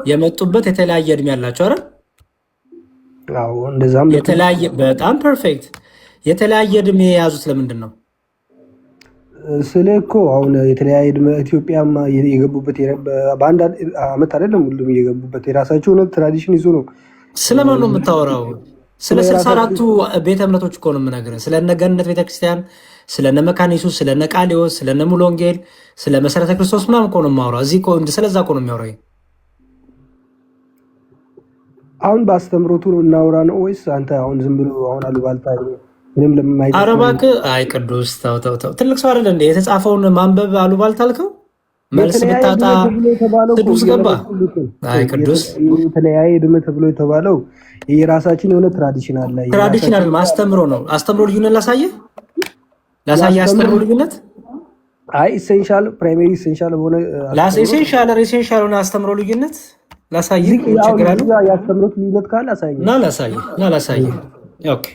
የመጡበት የተለያየ እድሜ ያላቸው አይደል? አዎ እንደዛም የተለያየ በጣም ፐርፌክት። የተለያየ እድሜ የያዙት ለምንድን ነው? ስለ እኮ አሁን የተለያየ እድሜ ኢትዮጵያም የገቡበት በአንድ አመት አይደለም ሁሉም የገቡበት የራሳቸው ነው ትራዲሽን ይዞ ነው። ስለማን ነው የምታወራው? ስለ 64ቱ ቤተ እምነቶች እኮ ነው የምነግርህ። ስለነ ገነት ቤተክርስቲያን፣ ስለነ መካነ ኢየሱስ፣ ስለነ ቃሊዮስ፣ ስለነ ሙሉ ወንጌል፣ ስለ መሰረተ ክርስቶስ ምናምን እኮ ነው የማወራው። እዚህ እኮ ስለዛ እኮ ነው የሚያወራው። አሁን በአስተምሮቱ እናውራ ነው ወይስ አንተ አሁን ዝም ብሎ አሁን አሉባልታ ምንም ለማይጠቅም? ኧረ እባክህ አይ ቅዱስ ተው ተው ተው። ትልቅ ሰው አይደለ እንዴ? የተጻፈውን ማንበብ አሉባልታ አልከው? መልስ ብታጣ ቅዱስ ገባ። አይ ቅዱስ የተለያየ እድሜ ተብሎ የተባለው የራሳችን የሆነ ትራዲሽን አለ። ትራዲሽን አይደለም አስተምሮ ነው። አስተምሮ ልዩነት ላሳየህ አስተምሮ ልዩነት። አይ ኢሴንሻል ፕራይመሪ ኢሴንሻል ሆነ ኢሴንሻል ሆነ አስተምሮ ልዩነት ላሳየህ ይችላል። ያስተምሩት ልዩነት ካለ አሳየኝ ና ላሳየህ። ኦኬ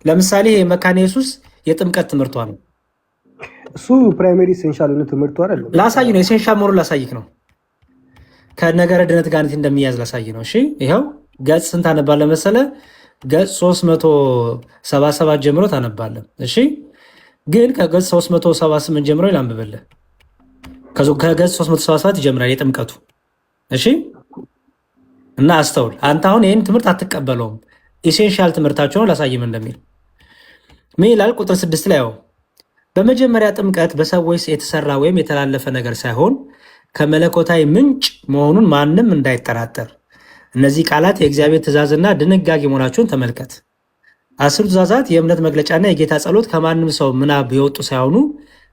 ለምሳሌ መካነ ኢየሱስ የጥምቀት ትምህርቷ ነው። እሱ ፕራይመሪ ኢሴንሻል ነው ትምህርቱ አይደለም። ላሳይ ነው ኢሴንሻል መሆኑን ላሳይክ ነው። ከነገረ ድነት ጋር እንደሚያዝ ላሳይ ነው። እሺ ይኸው ገጽ ስንት ታነባለህ መሰለህ? ገጽ 377 ጀምሮ ታነባለህ። እሺ ግን ከገጽ 378 ጀምሮ ይላንብብልህ። ከገጽ 377 ይጀምራል የጥምቀቱ። እሺ እና አስተውል። አንተ አሁን ይህን ትምህርት አትቀበለውም። ኢሴንሻል ትምህርታቸው ነው። ላሳይም እንደሚል ምን ይላል? ቁጥር 6 ላይ ያው በመጀመሪያ ጥምቀት በሰዎች የተሰራ ወይም የተላለፈ ነገር ሳይሆን ከመለኮታዊ ምንጭ መሆኑን ማንም እንዳይጠራጠር። እነዚህ ቃላት የእግዚአብሔር ትእዛዝና ድንጋጌ መሆናቸውን ተመልከት። 10ቱ ትእዛዛት የእምነት መግለጫና የጌታ ጸሎት ከማንም ሰው ምናብ የወጡ ሳይሆኑ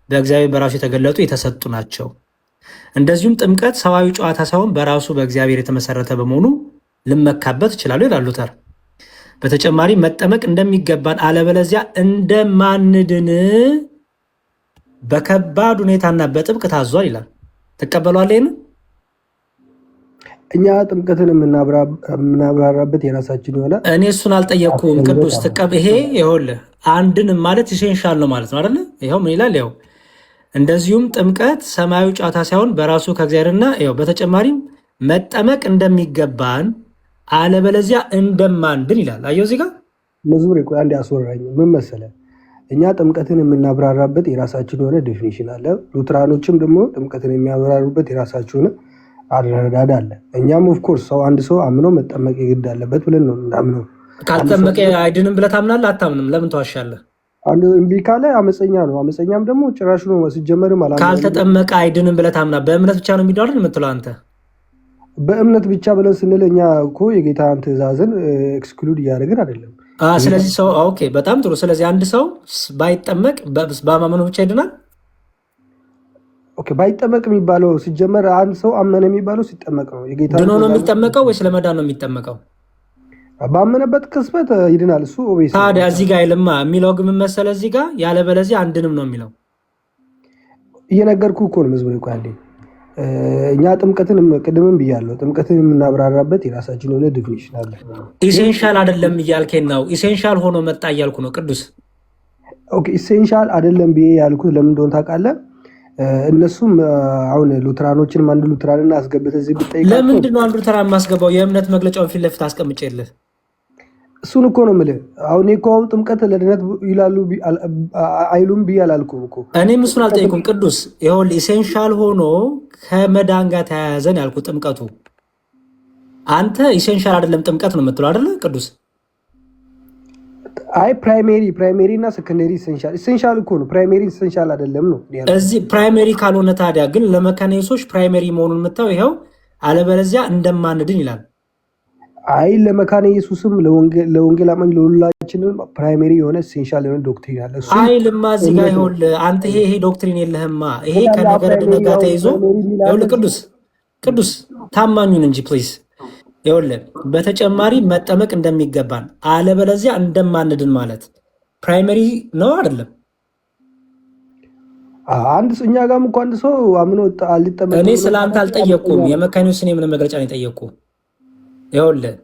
በእግዚአብሔር በራሱ የተገለጡ የተሰጡ ናቸው። እንደዚሁም ጥምቀት ሰዋዊ ጨዋታ ሳይሆን በራሱ በእግዚአብሔር የተመሰረተ በመሆኑ ልመካበት ይችላሉ ይላሉ ሉተር። በተጨማሪ መጠመቅ እንደሚገባን አለበለዚያ እንደማንድን በከባድ ሁኔታና በጥብቅ ታዟል ይላል። ትቀበሏለህ? እኛ ጥምቀትን የምናብራራበት የራሳችን የሆነ እኔ እሱን አልጠየቅኩም። ቅዱስ ይሄ ይኸውልህ አንድንም ማለት ኢሴንሻል ነው ማለት ነው አይደለ? ይኸው ምን ይላል? ያው እንደዚሁም ጥምቀት ሰማያዊ ጨዋታ ሳይሆን በራሱ ከእግዚአብሔርና ያው በተጨማሪም መጠመቅ እንደሚገባን አለበለዚያ እንደማንድን ይላል። አየው እዚህ ጋር መዝሙር ቆይ አንድ ያስወራኝ ምን መሰለህ? እኛ ጥምቀትን የምናብራራበት የራሳችን የሆነ ዴፊኒሽን አለ። ሉትራኖችም ደግሞ ጥምቀትን የሚያብራሩበት የራሳቸው የሆነ አረዳድ አለ። እኛም ኦፍኮርስ አንድ ሰው አምኖ መጠመቅ የግድ አለበት ብለን ነው የምናምነው። ካልጠመቀ አይድንም ብለህ ታምናለህ? አታምንም? ለምን ተዋሻለህ? አንድ እምቢ ካለ አመፀኛ ነው። አመፀኛም ደግሞ ጭራሹ ነው ሲጀመርም አላ ካልተጠመቀ አይድንም ብለህ ታምናለህ? በእምነት ብቻ ነው የሚዳረን የምትለው አንተ? በእምነት ብቻ ብለን ስንል እኛ እኮ የጌታን ትእዛዝን ኤክስክሉድ እያደረግን አይደለም። ስለዚህ ሰው ኦኬ፣ በጣም ጥሩ። ስለዚህ አንድ ሰው ባይጠመቅ በማመኑ ብቻ ይድናል? ኦኬ፣ ባይጠመቅ የሚባለው ሲጀመር አንድ ሰው አመነ የሚባለው ሲጠመቅ ነው። የጌታ ድኖ ነው የሚጠመቀው ወይስ ለመዳን ነው የሚጠመቀው? ባመነበት ቅስበት ይድናል። እሱ ኦቤስ ታዲያ እዚህ ጋር ይልማ የሚለው ግን ምን መሰለህ? እዚህ ጋር ያለበለዚያ አንድንም ነው የሚለው። እየነገርኩህ እኮ ነው መዝሙር እኮ አንዴ እኛ ጥምቀትን ቅድምም ብያለሁ። ጥምቀትን የምናብራራበት የራሳችን የሆነ ዲፊኒሽን አለ። ኢሴንሻል አይደለም እያልከኝ ነው? ኢሴንሻል ሆኖ መጣ እያልኩ ነው ቅዱስ። ኦኬ ኢሴንሻል አይደለም ብዬ ያልኩት ለምን እንደሆነ ታውቃለህ? እነሱም አሁን ሉትራኖችን አንድ ሉትራንን አስገብተህ እዚህ ብትጠይቃቸው ለምንድን ነው አንድ ሉትራን ማስገባው? የእምነት መግለጫውን ፊት ለፊት አስቀምጬልህ እሱን እኮ ነው የምልህ። አሁን እኮ አሁን ጥምቀት ለድነት ይላሉ አይሉም ብዬ አላልኩም እኮ። እኔም እሱን አልጠየኩም ቅዱስ። ይኸውልህ ኢሴንሻል ሆኖ ከመዳን ጋር ተያያዘን ያልኩ ጥምቀቱ። አንተ ኢሴንሻል አይደለም ጥምቀት ነው የምትለው አይደለ ቅዱስ? አይ ፕራይሜሪ እና ሰከንደሪ ኢሴንሻል እኮ ነው። ፕራይሜሪ ኢሴንሻል አይደለም ነው እዚህ። ፕራይሜሪ ካልሆነ ታዲያ ግን ለመካነ ኢየሱስ ፕራይሜሪ መሆኑን የምታው ይኸው፣ አለበለዚያ እንደማንድን ይላል። አይ ለመካነ ኢየሱስም ለወንጌል አማኝ ለሁላችንም ፕራይሜሪ የሆነ ኢሴንሻል የሆነ ዶክትሪን አለ። አይ ልማ እዚህ ጋር ይኸውልህ አንተ ይሄ ዶክትሪን የለህማ። ይሄ ከነገረ ድነት ጋር ተይዞ ይኸውልህ ቅዱስ ታማኙን እንጂ ፕሊዝ ይኸውልህ በተጨማሪ መጠመቅ እንደሚገባን አለበለዚያ እንደማንድን ማለት ፕራይመሪ ነው አይደለም? አንድ እኛ ጋርም እኮ አንድ ሰው አምኖ አልጠመቅ። እኔ ስለ አንተ አልጠየቅኩም። የመካነ ኢየሱስን የምን መግለጫ ነው የጠየቅኩህ? ይኸውልህ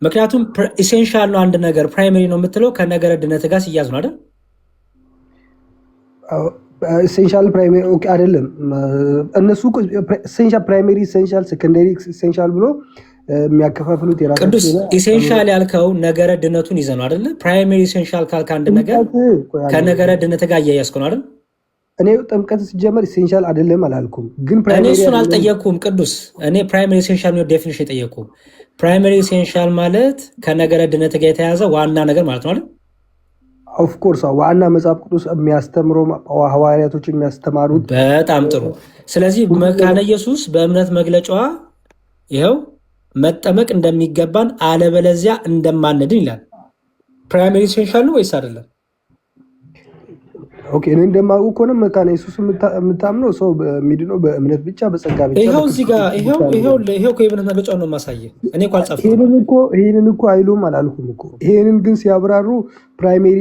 ምክንያቱም ኢሴንሻል ነው አንድ ነገር ፕራይመሪ ነው የምትለው ከነገረ ድነት ጋር ሲያዝ ነው አይደል? ኢሴንሻል ፕራይሜሪ ኦኬ አይደለም። እነሱ ኢሴንሻል ፕራይሜሪ ኢሴንሻል ሴኮንደሪ ኢሴንሻል ብሎ የሚያከፋፍሉት የራሳቸው ቅዱስ ኢሴንሻል ያልከው ነገረ ድነቱን ይዘህ ነው አይደለ? ፕራይሜሪ ኢሴንሻል ካልክ አንድ ነገር ከነገረ ድነት ጋር እያያዝከው ነው አይደል? እኔ ጥምቀት ሲጀመር ኢሴንሻል አይደለም አላልኩም፣ ግን እኔ እሱን አልጠየቅኩም ቅዱስ። እኔ ፕራይሜሪ ኢሴንሻል ነው ዴፊኒሽን የጠየቅኩ። ፕራይሜሪ ኢሴንሻል ማለት ከነገረ ድነት ጋር የተያዘ ዋና ነገር ማለት ነው አይደል? ኦፍኮርስ ዋና መጽሐፍ ቅዱስ የሚያስተምረው ሐዋርያቶች የሚያስተማሩት። በጣም ጥሩ። ስለዚህ መካነ ኢየሱስ በእምነት መግለጫዋ ይኸው መጠመቅ እንደሚገባን አለበለዚያ እንደማንድን ይላል። ፕራይሜሪ ኢሴንሻል ነው ወይስ አይደለም? ኦኬ እኔ እንደማውቀው ከሆነ መካነ ኢየሱስ የምታምነው ሰው የሚድነው በእምነት ብቻ በጸጋ ብቻ። ይሄው እዚህ ጋር ይሄው የእምነት መግለጫውን ነው የማሳየው። እኔ እኮ አልጻፍኩም። ይሄንን እኮ አይሉም አላልኩም እኮ። ይሄንን ግን ሲያብራሩ ፕራይሜሪ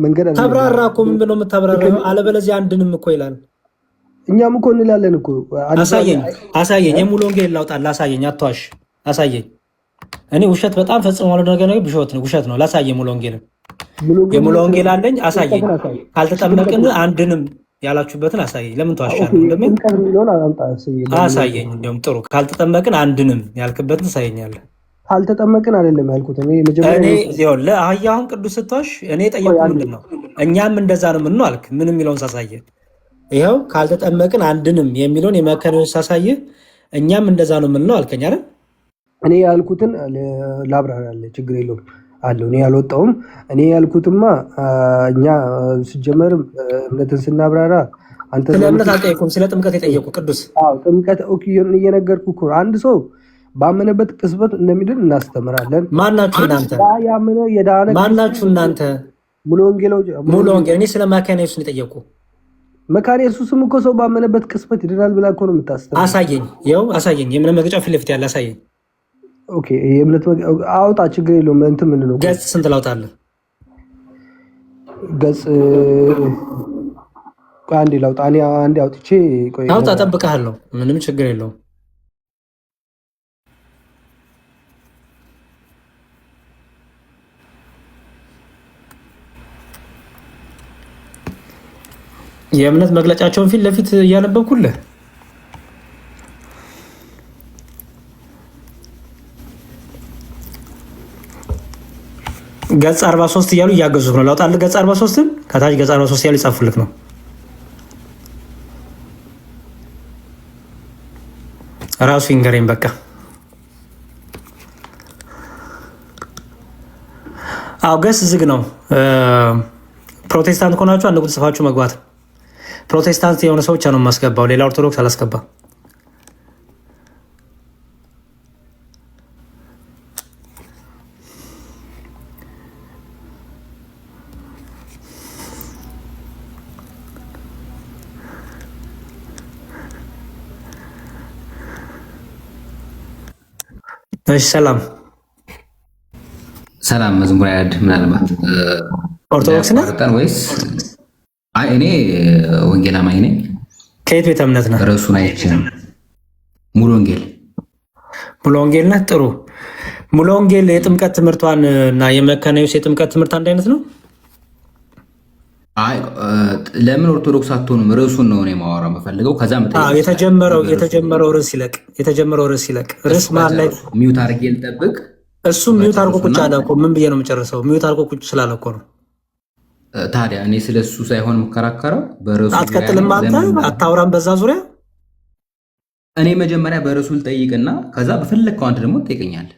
መንገድ ተብራራ እኮ። ምንድን ነው የምታብራራው? አለበለዚያ አንድንም እኮ ይላል። እኛም እኮ እንላለን እኮ። አሳየኝ። የሙሉ ወንጌል ላውጣልህ። አሳየኝ። አትዋሽ። አሳየኝ። እኔ ውሸት በጣም ፈጽሞ ማለት ነገር ውሸት ነው። ላሳየኝ ሙሉ ወንጌልን። የሙሉ ወንጌል አለኝ። አሳየኝ። ካልተጠመቅን አንድንም ያላችሁበትን አሳየኝ። ለምን ተዋሻለህ? አሳየኝ። እንደውም ጥሩ ካልተጠመቅን አንድንም ያልክበትን ታሳየኛለህ። ካልተጠመቅን አይደለም ያልኩት እኔ መጀመሪያ አሁን ቅዱስ ስትዋሽ እኔ ጠየቁ ምንድን ነው እኛም እንደዛ ነው ምን ነው አልክ። ምን የሚለውን ሳሳየህ ይኸው ካልተጠመቅን አንድንም የሚለውን የመከነውን ሳሳየህ እኛም እንደዛ ነው ምን ነው አልከኝ አይደል? እኔ ያልኩትን ላብራራለህ። ችግር የለውም አለው። እኔ ያልወጣውም እኔ ያልኩትማ እኛ ሲጀመር እምነትን ስናብራራ አንተ ስለ እምነት አልጠየቁም፣ ስለ ጥምቀት የጠየቁ ቅዱስ። ጥምቀት እየነገርኩህ እኮ አንድ ሰው ባመነበት ቅጽበት እንደሚድን እናስተምራለን። ማናችሁ እናንተ? ማናችሁ እናንተ? ሙሉ ወንጌል። እኔ ስለ መካነ ኢየሱስ ነው የጠየቁ። መካነ ኢየሱስም እኮ ሰው ባመነበት ቅጽበት ይድናል ብላ እኮ ነው የምታስተምረው። አሳየኝ። ይኸው አሳየኝ። የእምነት መግለጫ ፊት ለፊት ያለ አሳየኝ። ኦኬ የእምነት አውጣ። ችግር የለውም። እንትን ምንድን ነው ገጽ ስንት ላውጣለህ? ገጽ አንዴ ላውጣ። አንዴ አውጥቼ ቆይ አውጣ። እጠብቅሃለሁ። ምንም ችግር የለውም። የእምነት መግለጫቸውን ፊት ለፊት እያነበብኩልህ ገጽ 43 እያሉ እያገዙት ነው። ላውጣልህ ገጽ 43ን ከታች ገጽ 43 እያሉ ይጻፉልክ ነው። ራሱ ይንገረኝ በቃ። አዎ ገጽ ዝግ ነው። ፕሮቴስታንት ከሆናችሁ አንድ ቁጥር ጽፋችሁ መግባት። ፕሮቴስታንት የሆነ ሰው ብቻ ነው የማስገባው፣ ሌላ ኦርቶዶክስ አላስገባም። እሺ ሰላም መዝሙር ያድ ምናልባት ኦርቶዶክስ ነህ ወይስ? አይ እኔ ወንጌል አማኝ ነኝ። ከየት ቤተ እምነት ነህ? ርዕሱን አይችልም። ሙሉ ወንጌል ነህ። ጥሩ። ሙሉ ወንጌል የጥምቀት ትምህርቷን እና የመካነ ኢየሱስ የጥምቀት ትምህርት አንድ አይነት ነው? አይ ለምን ኦርቶዶክስ አትሆኑም? ርዕሱን ነው እኔ ማወራ የምፈልገው። ከዛ የተጀመረው ርዕስ ይለቅ። ርዕስ ማለት ላይ ሚውት አድርጌ ልጠብቅ። እሱ ሚውት አድርጎ ቁጭ አለ እኮ። ምን ብዬ ነው የምጨርሰው? ሚውት አድርጎ ቁጭ ስላለ እኮ ነው። ታዲያ እኔ ስለሱ ሳይሆን የምከራከረው በርዕሱ። አትቀጥልም አንተ? አታውራም በዛ ዙሪያ? እኔ መጀመሪያ በርዕሱ ልጠይቅና ከዛ በፈለግከው አንተ ደግሞ ትጠይቀኛለህ።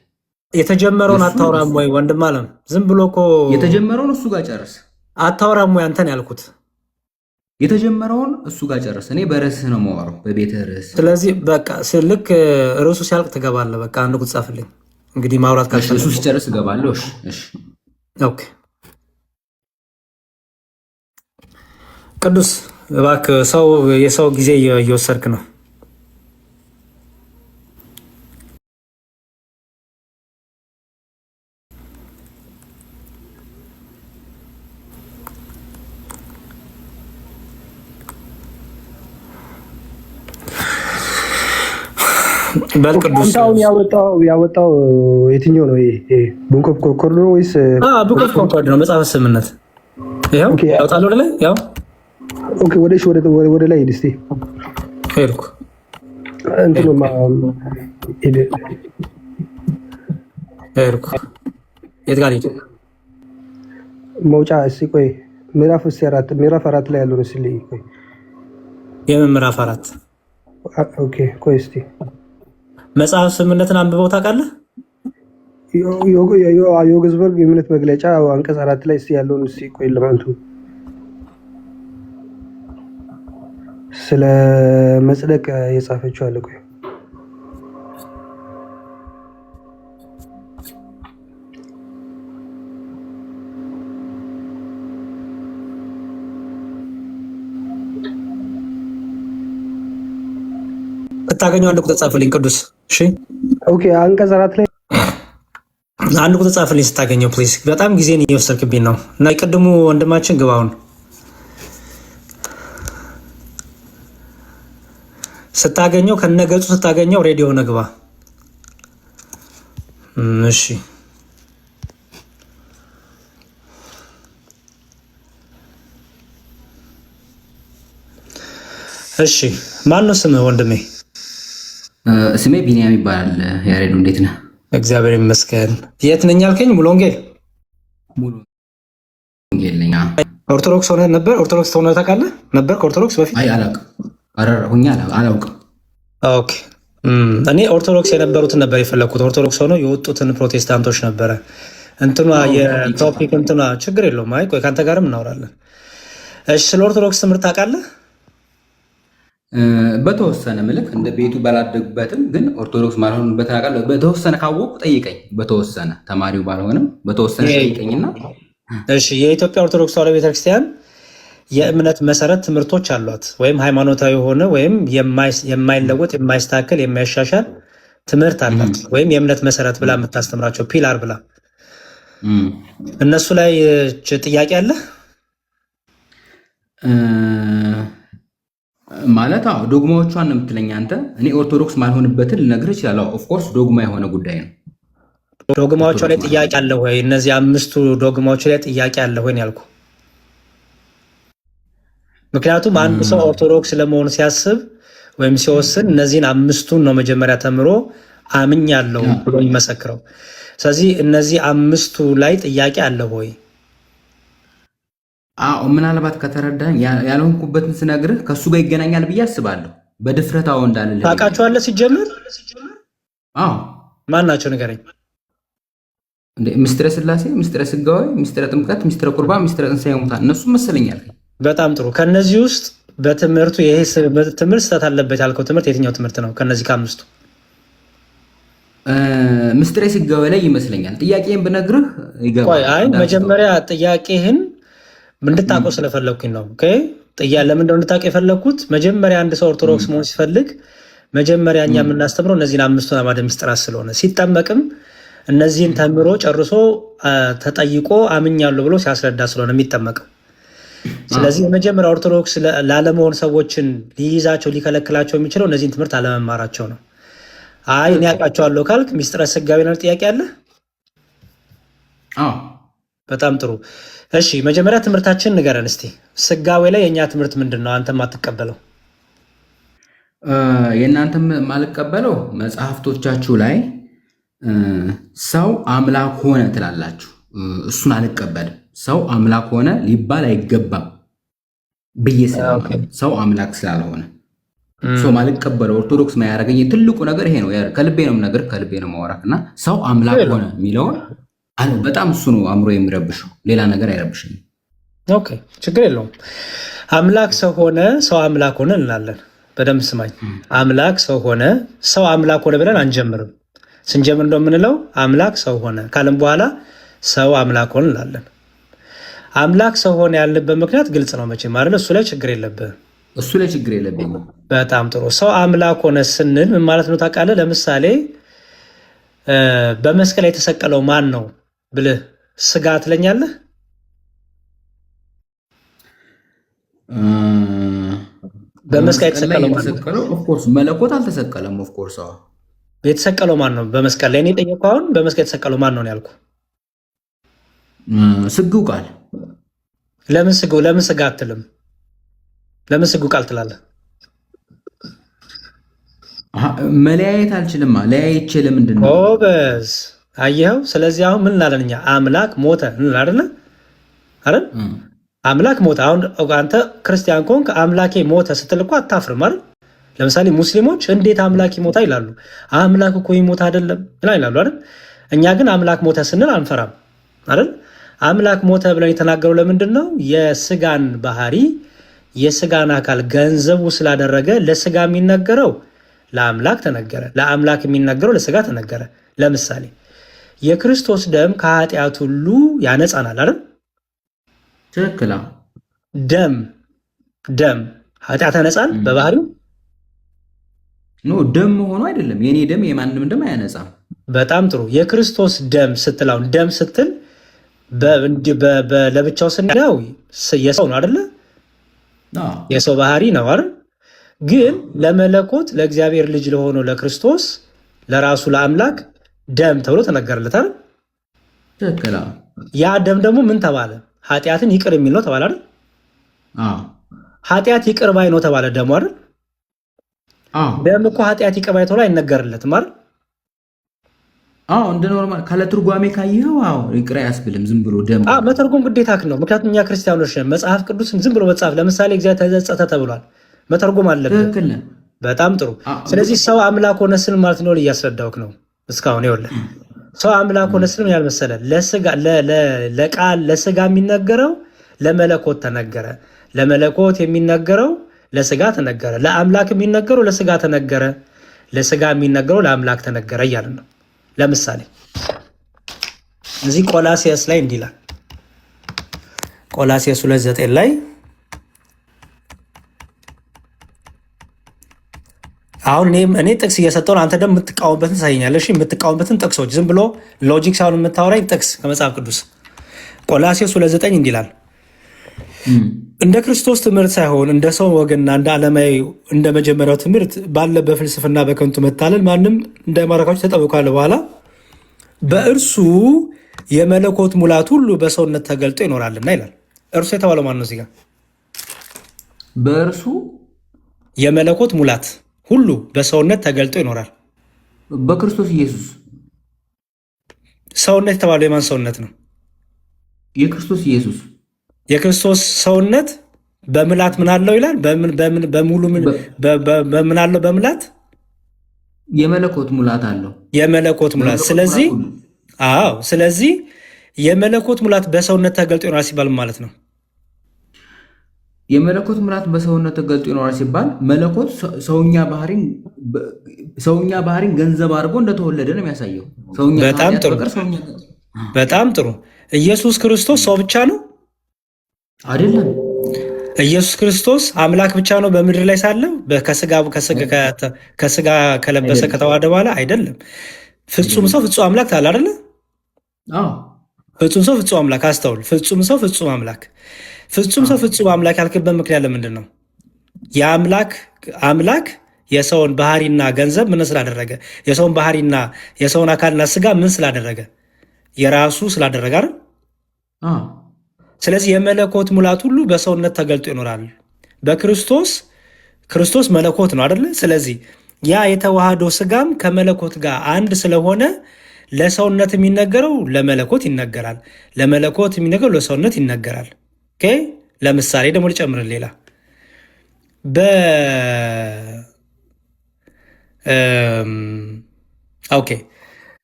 የተጀመረውን አታውራም ወይ ወንድም አለም? ዝም ብሎ እኮ የተጀመረውን እሱ ጋር ጨርስ። አታውራም ወይ አንተን ያልኩት? የተጀመረውን እሱ ጋር ጨርስ። እኔ በርዕስህ ነው የማወራው፣ በቤተ ርዕስ። ስለዚህ በቃ ልክ ርዕሱ ሲያልቅ ትገባለህ። በቃ አንድ ቁጥር ጻፍልኝ እንግዲህ ማውራት ካልፈለግህ። እሱ ሲጨርስ እገባለሁ። እሺ ኦኬ። ቅዱስ እባክህ የሰው ጊዜ እየወሰድክ ነው። በቅዱስ ያወጣው የትኛው ነው? ቡክ ኦፍ ኮንኮርድ ነው ወይስ? ቡክ ኦፍ ኮንኮርድ ነው። መጽሐፈ ስምምነት ይኸው ያወጣል ወደ ላይ። ያው ኦኬ ወደ ላይ ሂድ እስቲ። ሄድኩ እንትኑ ሄድኩ የት ጋር ሂድ? መውጫ እስቲ ቆይ ምዕራፍ 4 ላይ ያለውን እስቲ ቆይ። የምን ምዕራፍ 4? ኦኬ ቆይ እስቲ መጽሐፍ ስምምነትን አንብበው ታውቃለህ? የኦግስበርግ የእምነት መግለጫ አንቀጽ 4 ላይ እስቲ ያለውን እስቲ ቆይ ለማንቱ ስለ መጽደቅ የጻፈችው አለ። ቆይ ብታገኘው አንድ ቁጥር ጻፍልኝ ቅዱስ። እሺ ኦኬ አንቀጽ 4 ላይ አንድ ቁጥር ጻፍልኝ ስታገኘው ፕሊዝ። በጣም ጊዜን እየወሰድክብኝ ነው እና የቅድሙ ወንድማችን ግባውን ስታገኘው ከነገጹ ስታገኘው ሬዲዮ ነግባ። እሺ እሺ ማን ነው ስምህ ወንድሜ? ስሜ ቢኒያም ይባላል። ያሬዱ እንዴት ነህ? እግዚአብሔር ይመስገን። የት ነኝ አልከኝ? ሙሉ ወንጌል ነኝ። ኦርቶዶክስ ሆነ ነበር? ኦርቶዶክስ ሆነ ታውቃለህ? ነበር ከኦርቶዶክስ በፊት? አይ አላውቅም። አላውቅም። ኦኬ እኔ ኦርቶዶክስ የነበሩትን ነበር የፈለግኩት። ኦርቶዶክስ ሆነው የወጡትን ፕሮቴስታንቶች ነበረ እንትኗ የቶፒክ እንትኗ ችግር የለውም። አይ ቆይ ከአንተ ጋርም እናወራለን። እሺ ስለ ኦርቶዶክስ ትምህርት ታውቃለህ? በተወሰነ ምልክ እንደ ቤቱ ባላደግበትም ግን ኦርቶዶክስ ማልሆንበት አውቃለሁ። በተወሰነ ካወቁ ጠይቀኝ። በተወሰነ ተማሪው ባልሆንም በተወሰነ ጠይቀኝና። እሺ የኢትዮጵያ ኦርቶዶክስ ተዋሕዶ ቤተክርስቲያን የእምነት መሰረት ትምህርቶች አሏት። ወይም ሃይማኖታዊ የሆነ ወይም የማይለወጥ የማይስተካከል የማይሻሻል ትምህርት አላት። ወይም የእምነት መሰረት ብላ የምታስተምራቸው ፒላር ብላ እነሱ ላይ ጥያቄ አለ ማለት? አዎ ዶግማዎቿን ነው የምትለኝ አንተ። እኔ ኦርቶዶክስ ማልሆንበትን ልነግርህ እችላለሁ። ኦፍኮርስ ዶግማ የሆነ ጉዳይ ነው። ዶግማዎቿ ላይ ጥያቄ አለ ወይ? እነዚህ 5ቱ ዶግማዎች ላይ ጥያቄ አለ ወይ ያልኩ። ምክንያቱም አንድ ሰው ኦርቶዶክስ ለመሆን ሲያስብ ወይም ሲወስን እነዚህን 5ቱን ነው መጀመሪያ ተምሮ አምኛለሁ ብሎ የሚመሰክረው። ስለዚህ እነዚህ 5ቱ ላይ ጥያቄ አለ ወይ? አዎ ምናልባት ከተረዳኝ ያልሆንኩበትን ስነግርህ ከእሱ ጋር ይገናኛል ብዬ አስባለሁ። በድፍረት አዎ እንዳልልህ። ታውቃቸዋለህ ሲጀምር? አዎ ማን ናቸው ንገረኝ። ምስጢረ ሥላሴ፣ ምስጢረ ሥጋዌ፣ ምስጢረ ጥምቀት፣ ምስጢረ ቁርባን፣ ምስጢረ ትንሣኤ ሙታን እነሱ መሰለኛል። በጣም ጥሩ። ከነዚህ ውስጥ በትምህርቱ ይሄ ትምህርት ስህተት አለበት ያልከው ትምህርት የትኛው ትምህርት ነው? ከነዚህ ከ5ቱ ምስጢረ ሥጋዌ ላይ ይመስለኛል። ጥያቄን ብነግርህ ይገባል። አይ መጀመሪያ ጥያቄህን እንድታውቀው ስለፈለግኩኝ ነው። ለምንድነው እንድታውቀው የፈለግኩት? መጀመሪያ አንድ ሰው ኦርቶዶክስ መሆን ሲፈልግ መጀመሪያ እኛ የምናስተምረው እነዚህን 5ቱን አዕማደ ምስጢራት ስለሆነ ሲጠመቅም እነዚህን ተምሮ ጨርሶ ተጠይቆ አምኛለሁ ብሎ ሲያስረዳ ስለሆነ የሚጠመቀው። ስለዚህ የመጀመሪያ ኦርቶዶክስ ላለመሆን ሰዎችን ሊይዛቸው ሊከለክላቸው የሚችለው እነዚህን ትምህርት አለመማራቸው ነው። አይ እኔ አውቃቸዋለሁ ካልክ ምስጢረ ሥጋዌ ነው ጥያቄ አለ? በጣም ጥሩ። እሺ መጀመሪያ ትምህርታችን ንገረን እስቲ። ሥጋዌ ላይ የእኛ ትምህርት ምንድን ነው? አንተ ማትቀበለው? የእናንተ ማልቀበለው መጽሐፍቶቻችሁ ላይ ሰው አምላክ ሆነ ትላላችሁ። እሱን አልቀበልም። ሰው አምላክ ሆነ ሊባል አይገባም ብዬ ሰው አምላክ ስላልሆነ ሰው ማልቀበለው ኦርቶዶክስ ማያረገኝ ትልቁ ነገር ይሄ ነው። ከልቤ ነው ነገር ከልቤ ነው ማወራክ እና ሰው አምላክ ሆነ የሚለውን በጣም እሱ ነው አእምሮ የሚረብሸው። ሌላ ነገር አይረብሽኝም። ኦኬ ችግር የለውም። አምላክ ሰው ሆነ፣ ሰው አምላክ ሆነ እንላለን። በደንብ ስማኝ። አምላክ ሰው ሆነ፣ ሰው አምላክ ሆነ ብለን አንጀምርም። ስንጀምር እንደምንለው አምላክ ሰው ሆነ ካለም በኋላ ሰው አምላክ ሆነ እንላለን። አምላክ ሰው ሆነ ያልንበት ምክንያት ግልጽ ነው መቼም አይደል? እሱ ላይ ችግር የለብህም። እሱ ላይ ችግር የለብኝም። በጣም ጥሩ። ሰው አምላክ ሆነ ስንል ምን ማለት ነው ታውቃለህ? ለምሳሌ በመስቀል ላይ የተሰቀለው ማን ነው ብልህ ስጋ ትለኛለህ? በመስቀል የተሰቀለው ማን ነው? ኦፍኮርስ መለኮት አልተሰቀለም። ኦፍኮርስ የተሰቀለው ማን ነው በመስቀል ላይ? እኔ ጠየቅኩህ። አሁን በመስቀል የተሰቀለው ማን ነው ያልኩህ? ስግው ቃል። ለምን ስግው? ለምን ስጋ አትልም? ለምን ስጉ ቃል ትላለህ? መለያየት አልችልማ። ለያይቼ ለምንድን ነው? ኦበዝ አየኸው። ስለዚህ አሁን ምን እንላለን እኛ? አምላክ ሞተ እንላለን አይደለ? አይደል? አምላክ ሞተ። አሁን አንተ ክርስቲያን ከሆንክ አምላኬ ሞተ ስትል እኮ አታፍርም አይደል? ለምሳሌ ሙስሊሞች እንዴት አምላክ ይሞታ ይላሉ። አምላክ እኮ ይሞት አይደለም ይላሉ አይደል? እኛ ግን አምላክ ሞተ ስንል አንፈራም አይደል? አምላክ ሞተ ብለን የተናገረው ለምንድን ነው? የስጋን ባህሪ የስጋን አካል ገንዘቡ ስላደረገ ለስጋ የሚነገረው ለአምላክ ተነገረ፣ ለአምላክ የሚነገረው ለስጋ ተነገረ። ለምሳሌ የክርስቶስ ደም ከኃጢአት ሁሉ ያነጻናል አይደል? ትክክል። ደም ኃጢአት ያነጻል በባህሪው ደም መሆኑ አይደለም። የኔ ደም የማንም ደም አያነጻም። በጣም ጥሩ። የክርስቶስ ደም ስትላውን ደም ስትል ለብቻው ስናየው የሰው ነው አይደለ? የሰው ባህሪ ነው አይደል? ግን ለመለኮት ለእግዚአብሔር ልጅ ለሆነው ለክርስቶስ ለራሱ ለአምላክ ደም ተብሎ ተነገረለታል። ትክክል። ያ ደም ደግሞ ምን ተባለ? ኃጢአትን ይቅር የሚል ነው ተባለ አይደል? ኃጢአት ይቅር ባይ ነው ተባለ ደሙ አይደል? ደም እኮ ኃጢአት ይቅር ባይ ተብሎ አይነገርለትም አይደል? እንደ ኖርማል ካለ ትርጓሜ ካየኸው ይቅር አያስብልም። ዝም ብሎ ደም መተርጎም ግዴታክ ነው። ምክንያቱም እኛ ክርስቲያኖች ነን። መጽሐፍ ቅዱስን ዝም ብሎ መጽሐፍ ለምሳሌ እግዚአብሔር ተጸጸተ ተብሏል፣ መተርጎም አለብን። በጣም ጥሩ። ስለዚህ ሰው አምላክ ሆነ ስል ማለት ነው እያስረዳውክ ነው እስካሁን። ይኸውልህ ሰው አምላክ ሆነ ስል ምን ያልመሰለ ለቃል ለስጋ የሚነገረው ለመለኮት ተነገረ፣ ለመለኮት የሚነገረው ለስጋ ተነገረ፣ ለአምላክ የሚነገረው ለስጋ ተነገረ፣ ለስጋ የሚነገረው ለአምላክ ተነገረ እያልን ነው። ለምሳሌ እዚህ ቆላሲያስ ላይ እንዲህ ይላል። ቆላሲያስ 2:9 ላይ አሁን እኔ ጥቅስ እየሰጠሁ አንተ ደግሞ የምትቃወምበትን ታሳየኛለህ። የምትቃወምበትን ጥቅሶች ዝም ብሎ ሎጂክ ሳይሆን የምታወራኝ ጥቅስ ከመጽሐፍ ቅዱስ። ቆላሲያስ 2:9 እንዲህ ይላል፣ እንደ ክርስቶስ ትምህርት ሳይሆን እንደ ሰው ወገንና እንደ ዓለማዊ እንደ መጀመሪያው ትምህርት ባለ በፍልስፍና በከንቱ መታለል ማንም እንዳይማረካችሁ ተጠብቋል። በኋላ በእርሱ የመለኮት ሙላት ሁሉ በሰውነት ተገልጦ ይኖራልና ይላል። እርሱ የተባለው ማን ነው? እዚህ ጋር በእርሱ የመለኮት ሙላት ሁሉ በሰውነት ተገልጦ ይኖራል። በክርስቶስ ኢየሱስ ሰውነት የተባለው የማን ሰውነት ነው? የክርስቶስ ኢየሱስ የክርስቶስ ሰውነት በምላት ምን አለው ይላል? በሙሉ በምን አለው? በምላት የመለኮት ሙላት አለው። የመለኮት ሙላት። ስለዚህ የመለኮት ሙላት በሰውነት ተገልጦ ይኖራል ሲባል ማለት ነው። የመለኮት ሙላት በሰውነት ተገልጦ ይኖራል ሲባል መለኮት ሰውኛ ባህሪን ገንዘብ አድርጎ እንደተወለደ ነው የሚያሳየው። በጣም ጥሩ። ኢየሱስ ክርስቶስ ሰው ብቻ ነው አይደለም? ኢየሱስ ክርስቶስ አምላክ ብቻ ነው በምድር ላይ ሳለው ከስጋ ከለበሰ ከተዋሃደ በኋላ አይደለም። ፍጹም ሰው ፍጹም አምላክ ታለ አይደለ? ፍጹም ሰው ፍጹም አምላክ። አስተውል። ፍጹም ሰው ፍጹም አምላክ። ፍጹም ሰው ፍጹም አምላክ ያልክበት ምክንያት ለምንድን ነው? አምላክ የሰውን ባህሪና ገንዘብ ምን ስላደረገ? የሰውን ባህሪና የሰውን አካልና ስጋ ምን ስላደረገ? የራሱ ስላደረገ አይደል? ስለዚህ የመለኮት ሙላት ሁሉ በሰውነት ተገልጦ ይኖራል። ክርስቶስ መለኮት ነው አይደለ? ስለዚህ ያ የተዋህዶ ስጋም ከመለኮት ጋር አንድ ስለሆነ ለሰውነት የሚነገረው ለመለኮት ይነገራል፣ ለመለኮት የሚነገረው ለሰውነት ይነገራል። ለምሳሌ ደግሞ ልጨምርን ሌላ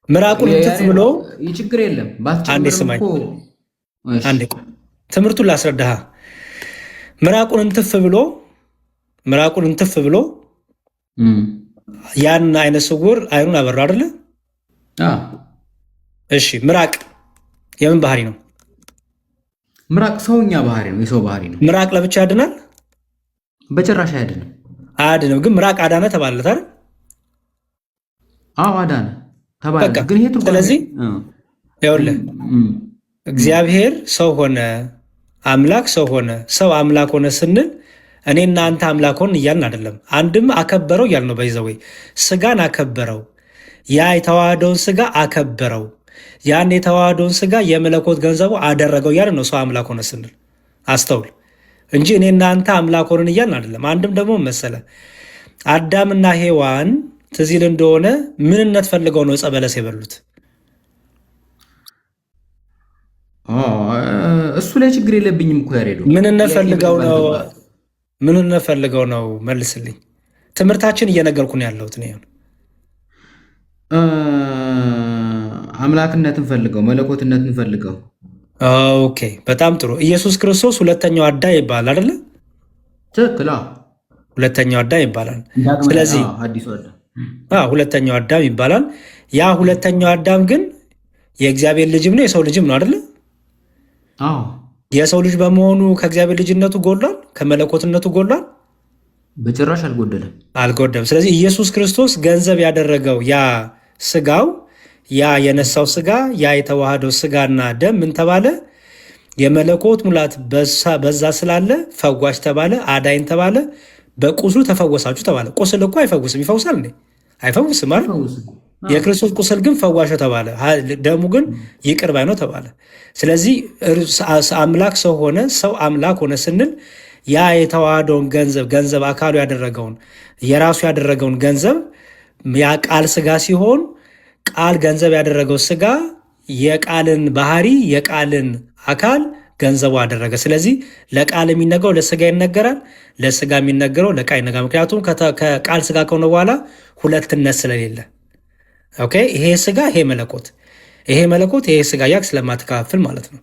ምራቁን እንትፍ ብሎ ችግር የለም። አንዴ ስማኝ፣ አንዴ ትምህርቱን ላስረዳህ። ምራቁን እንትፍ ብሎ ያን አይነ ስውር አይኑን አበራ አይደለ? እሺ፣ ምራቅ የምን ባህሪ ነው? ምራቅ ሰውኛ ባህሪ ነው፣ የሰው ባህሪ ነው። ምራቅ ለብቻ ያድናል? በጭራሽ አያድንም። አያድንም። ግን ምራቅ አዳነ ተባለለት አይደል? አዳነ ተባለ። ግን ይሄ ትርጉም ስለዚህ ይኸውልህ እግዚአብሔር ሰው ሆነ፣ አምላክ ሰው ሆነ፣ ሰው አምላክ ሆነ ስንል እኔና አንተ አምላክ ሆን እያልን አይደለም። አንድም አከበረው እያልን ነው። በይዘወይ ስጋን አከበረው፣ ያ የተዋህደውን ስጋ አከበረው፣ ያን የተዋህደውን ስጋ የመለኮት ገንዘቡ አደረገው እያልን ነው። ሰው አምላክ ሆነ ስንል አስተውል። እንጂ እኔ እናንተ አምላክ ሆንን እያልን አይደለም። አንድም ደግሞ መሰለ አዳምና ሔዋን ትዝ ይል እንደሆነ ምንነት ፈልገው ነው ዕፀ በለስ የበሉት? እሱ ላይ ችግር የለብኝም እኮ ያሬዱ። ምንነት ፈልገው ነው? መልስልኝ። ትምህርታችን እየነገርኩ ነው ያለሁት ነው። አምላክነትን ፈልገው መለኮትነትን ፈልገው። ኦኬ በጣም ጥሩ። ኢየሱስ ክርስቶስ ሁለተኛው አዳም ይባላል አይደለ? ትክክል። ሁለተኛው አዳም ይባላል። ስለዚህ ሁለተኛው አዳም ይባላል። ያ ሁለተኛው አዳም ግን የእግዚአብሔር ልጅም ነው የሰው ልጅም ነው አይደለ? የሰው ልጅ በመሆኑ ከእግዚአብሔር ልጅነቱ ጎሏል? ከመለኮትነቱ ጎሏል? በጭራሽ አልጎደለም። ስለዚህ ኢየሱስ ክርስቶስ ገንዘብ ያደረገው ያ ስጋው ያ የነሳው ስጋ ያ የተዋሃደው ስጋና ደም ምን ተባለ? የመለኮት ሙላት በዛ ስላለ ፈዋሽ ተባለ፣ አዳኝ ተባለ። በቁስሉ ተፈወሳችሁ ተባለ። ቁስል እኮ አይፈውስም። ይፈውሳል እንዴ? አይፈውስም አይደል? የክርስቶስ ቁስል ግን ፈዋሽ ተባለ። ደሙ ግን ይቅር ባይ ነው ተባለ። ስለዚህ አምላክ ሰው ሆነ፣ ሰው አምላክ ሆነ ስንል ያ የተዋሃደውን ገንዘብ አካሉ ያደረገውን የራሱ ያደረገውን ገንዘብ ያ ቃል ስጋ ሲሆን ቃል ገንዘብ ያደረገው ስጋ የቃልን ባህሪ የቃልን አካል ገንዘቡ አደረገ። ስለዚህ ለቃል የሚነገረው ለስጋ ይነገራል፣ ለስጋ የሚነገረው ለቃል ይነገራል። ምክንያቱም ከቃል ስጋ ከሆነ በኋላ ሁለትነት ስለሌለ ኦኬ። ይሄ ስጋ ይሄ መለኮት፣ ይሄ መለኮት ይሄ ስጋ ያክ ስለማትከፋፍል ማለት ነው።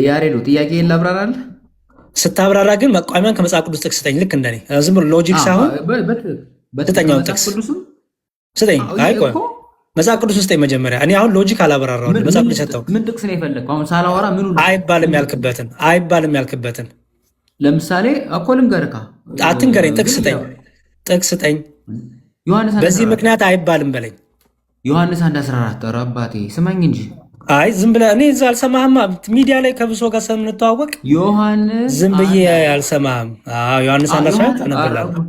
ያሬዱ ጥያቄ ላብራራል። ስታብራራ ግን መቋሚያን ከመጽሐፍ ቅዱስ ጥቅስ ስጠኝ። ልክ እንደኔ ዝም ብሎ ሎጂክ ሳይሆን ስጠኛውን ጥቅስ ስጠኝ። አይ ቆይ መጽሐፍ ቅዱስ ውስጥ መጀመሪያ እኔ አሁን ሎጂክ አላበራራው። መጽሐፍ ቅዱስ ሰጠው። ምን ጥቅስ ነው የፈለግከው? አሁን ሳላወራ ምን አይባልም ያልክበትን ለምሳሌ እኮ ልንገርካ። አትንገረኝ። ጥቅስ ስጠኝ። በዚህ ምክንያት አይባልም በለኝ። ዮሐንስ 1:14 ኧረ አባቴ ስማኝ እንጂ። አይ ዝም ብለህ እኔ እዛ አልሰማህም። ሚዲያ ላይ ከብሶ ጋር ስለምንተዋወቅ ዮሐንስ ዝም ብዬ አልሰማህም። ዮሐንስ 1:14 አነብልሃለሁ።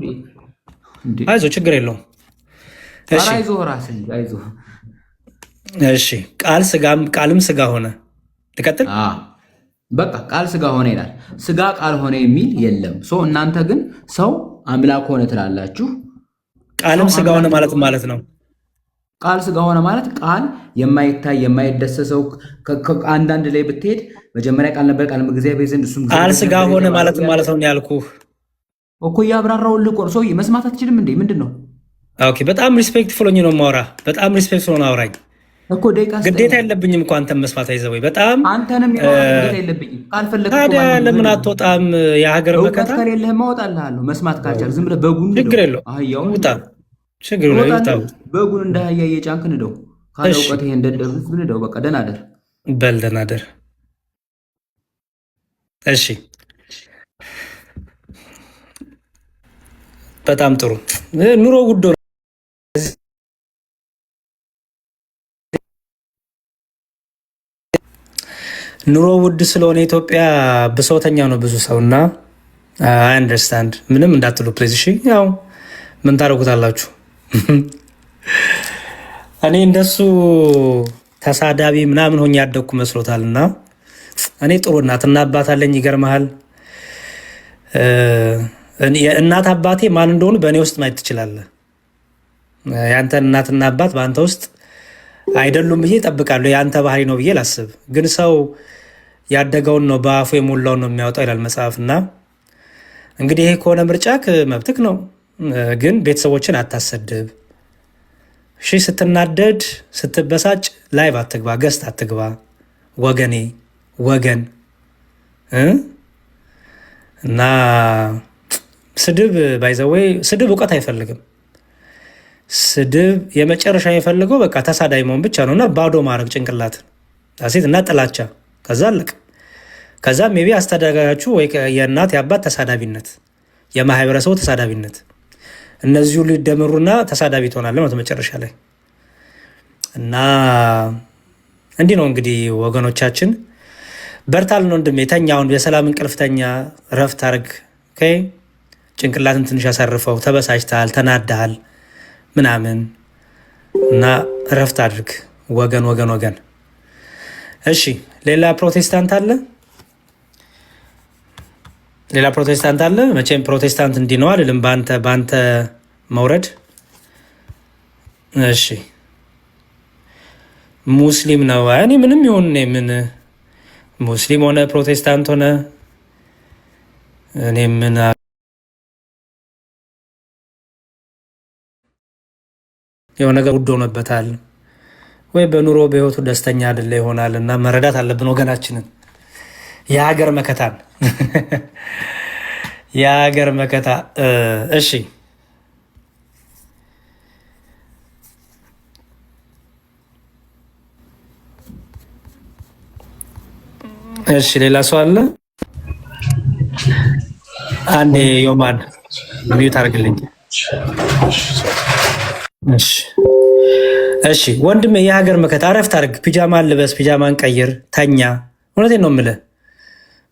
አይዞህ ችግር የለውም። እሺ ቃልም ስጋ ሆነ። ልቀጥል። በቃ ቃል ስጋ ሆነ ይላል። ስጋ ቃል ሆነ የሚል የለም። እናንተ ግን ሰው አምላክ ሆነ ትላላችሁ። ቃልም ስጋ ሆነ ማለት ነው። ቃል ስጋ ሆነ ማለት ቃል የማይታይ የማይደሰሰው። አንዳንድ ላይ ብትሄድ መጀመሪያ ቃል ነበር፣ ቃል በእግዚአብሔር ዘንድ እሱም ቃል ስጋ ሆነ ማለት ነው ያልኩህ እኮ። እያብራራሁልህ እኮ ሰውዬ መስማት አትችልም እንዴ? ምንድን ነው? ኦኬ በጣም ሪስፔክትፉል ሆኜ ነው የማወራ። በጣም ሪስፔክትፉል ሆነ አውራኝ። ግዴታ የለብኝም እኮ አንተን መስማት አይዘው ወይ በጣም አንተንም ግዴታ የለብኝም። ካልፈለግህ ታዲያ ለምን አትወጣም? የሀገር መከታ ከሌለህ ማወጣልሃለሁ። መስማት ካልቻልክ ዝም ብለህ በጉን ችግር የለውም ውጣ። ችግር የለውም በጉን እንደ አህያ እየጫንክ ንደው። ካለ እውቀት ይሄ እንደደርስ ንደው። በቃ ደህና ደር በል ደህና ደር። እሺ በጣም ጥሩ። ኑሮ ውድ ኑሮ ውድ ስለሆነ ኢትዮጵያ ብሶተኛ ነው ብዙ ሰውና አይ አንደርስታንድ። ምንም እንዳትሉ ፕሊዝ። እሺ ያው ምን ታደርጉታላችሁ? እኔ እንደሱ ተሳዳቢ ምናምን ሆኜ ያደግኩ መስሎታልና እኔ ጥሩ እናትና አባት አለኝ። ይገርመሃል። የእናት አባቴ ማን እንደሆኑ በእኔ ውስጥ ማየት ትችላለህ። የአንተን እናትና አባት በአንተ ውስጥ አይደሉም ብዬ እጠብቃለሁ። የአንተ ባህሪ ነው ብዬ ላስብ። ግን ሰው ያደገውን ነው በአፉ የሞላውን ነው የሚያወጣው ይላል መጽሐፍና እንግዲህ ይሄ ከሆነ ምርጫክ መብትክ ነው። ግን ቤተሰቦችን አታሰድብ። እሺ ስትናደድ ስትበሳጭ ላይቭ አትግባ፣ ገስት አትግባ። ወገኔ ወገን እና ስድብ ባይዘወይ ስድብ እውቀት አይፈልግም። ስድብ የመጨረሻ የሚፈልገው በቃ ተሳዳቢ መሆን ብቻ ነው እና ባዶ ማድረግ ጭንቅላትን ሴት እና ጥላቻ። ከዛ አለቅ። ከዛ ሜቢ አስተዳጋጋችሁ ወይ የእናት የአባት ተሳዳቢነት፣ የማህበረሰቡ ተሳዳቢነት፣ እነዚሁ ሊደምሩና ተሳዳቢ ትሆናለህ ማለት መጨረሻ ላይ እና እንዲህ ነው እንግዲህ ወገኖቻችን። በርታልን ወንድሜ፣ ተኛ። አሁን የሰላም እንቅልፍ ተኛ፣ ረፍት አርግ። ጭንቅላትን ትንሽ ያሳርፈው። ተበሳጭተሃል፣ ተናዳሃል ምናምን እና ረፍት አድርግ። ወገን። እሺ ሌላ ፕሮቴስታንት አለ? ሌላ ፕሮቴስታንት አለ? መቼም ፕሮቴስታንት እንዲህ ነው አይደለም፣ በአንተ መውረድ። እሺ ሙስሊም ነው። እኔ ምንም ይሁን ምን ሙስሊም ሆነ ፕሮቴስታንት ሆነ እኔ ምን የሆነ ነገር ውድ ሆነበታል ወይ በኑሮ በህይወቱ ደስተኛ አይደለ ይሆናል። እና መረዳት አለብን ወገናችንን፣ የሀገር መከታን የሀገር መከታ። እሺ እሺ ሌላ ሰው አለ? አንዴ ዮማን ሚዩት አድርግልኝ። እሺ ወንድሜ የሀገር መከታ አረፍት አድርግ። ፒጃማን ልበስ፣ ፒጃማን ቀይር፣ ተኛ። እውነቴን ነው የምልህ።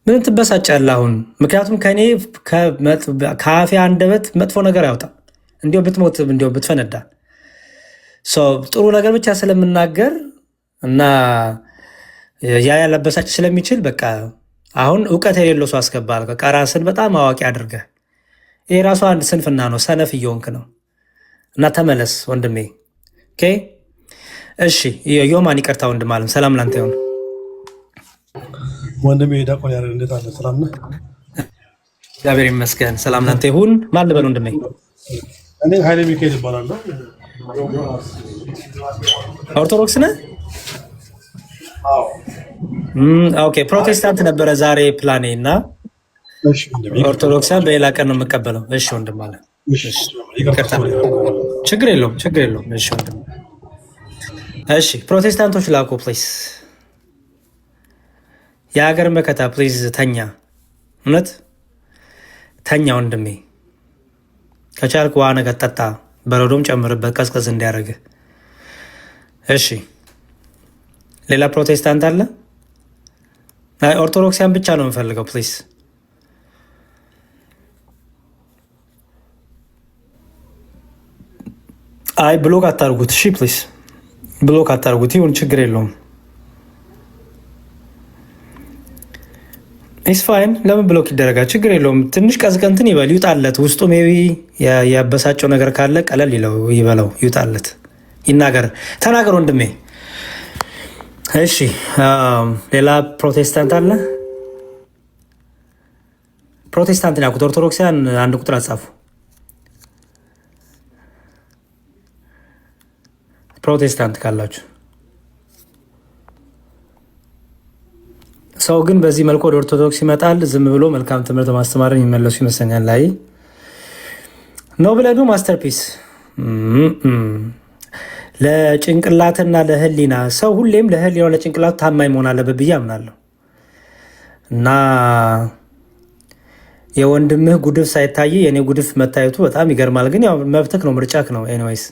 ምንም ትበሳጫለህ አሁን? ምክንያቱም ከኔ ከአፌ አንደበት መጥፎ ነገር ያውጣ። እንዲሁ ብትሞት እንዲሁ ብትፈነዳ ጥሩ ነገር ብቻ ስለምናገር እና ያ ያለበሳጭ ስለሚችል በቃ አሁን እውቀት የሌለው ሰው አስገባል። በቃ ራስን በጣም አዋቂ አድርገህ ይሄ ራሱ አንድ ስንፍና ነው። ሰነፍ እየሆንክ ነው እና ተመለስ ወንድሜ። ኦኬ እሺ ዮማን ይቅርታ ወንድም አለም ሰላም ላንተ ይሁን ወንድሜ። ዲያቆን ያሬድ እንዴት አለ? ሰላም ነህ? እግዚአብሔር ይመስገን ሰላም ላንተ ይሁን። ማን ልበል ወንድሜ? እኔ ኃይለ ሚካኤል እባላለሁ። ኦርቶዶክስ ነህ? ኦኬ ፕሮቴስታንት ነበረ ዛሬ ፕላኔ እና ኦርቶዶክሳን በሌላ ቀን ነው የምቀበለው። እሺ ወንድም አለ ችግር የለውም ችግር የለውም። እሺ ወንድም እሺ ፕሮቴስታንቶች ላኩ ፕሊዝ። የሀገር መከታ ፕሊዝ ተኛ፣ እውነት ተኛ ወንድሜ። ከቻልክ ውሃ ነገር ጠጣ፣ በረዶም ጨምርበት ቀዝቀዝ እንዲያደርግ። እሺ ሌላ ፕሮቴስታንት አለ? ኦርቶዶክሲያን ብቻ ነው የምፈልገው ፕሊዝ። አይ ብሎክ አታርጉት እሺ ፕሊዝ፣ ብሎክ አታርጉት። ይሁን ችግር የለውም። ኢስ ፋይን። ለምን ብሎክ ይደረጋል? ችግር የለውም። ትንሽ ቀዝቀንትን ይበል፣ ይውጣለት። ውስጡ ሜቢ ያበሳጨው ነገር ካለ ቀለል ይበለው፣ ይውጣለት፣ ይናገር። ተናገር ወንድሜ። እሺ ሌላ ፕሮቴስታንት አለ? ፕሮቴስታንት ያልኩት ኦርቶዶክሲያን አንድ ቁጥር አጻፉ። ፕሮቴስታንት ካላችሁ ሰው ግን በዚህ መልኩ ወደ ኦርቶዶክስ ይመጣል። ዝም ብሎ መልካም ትምህርት ማስተማርን የሚመለሱ ይመስለኛል። ላይ ነው ብለዱ ማስተርፒስ ለጭንቅላትና ለህሊና ሰው ሁሌም ለህሊናው ለጭንቅላቱ ታማኝ መሆን አለበት ብዬ አምናለሁ። እና የወንድምህ ጉድፍ ሳይታይ የእኔ ጉድፍ መታየቱ በጣም ይገርማል። ግን ያው መብትክ ነው፣ ምርጫክ ነው። ኤኒዌይስ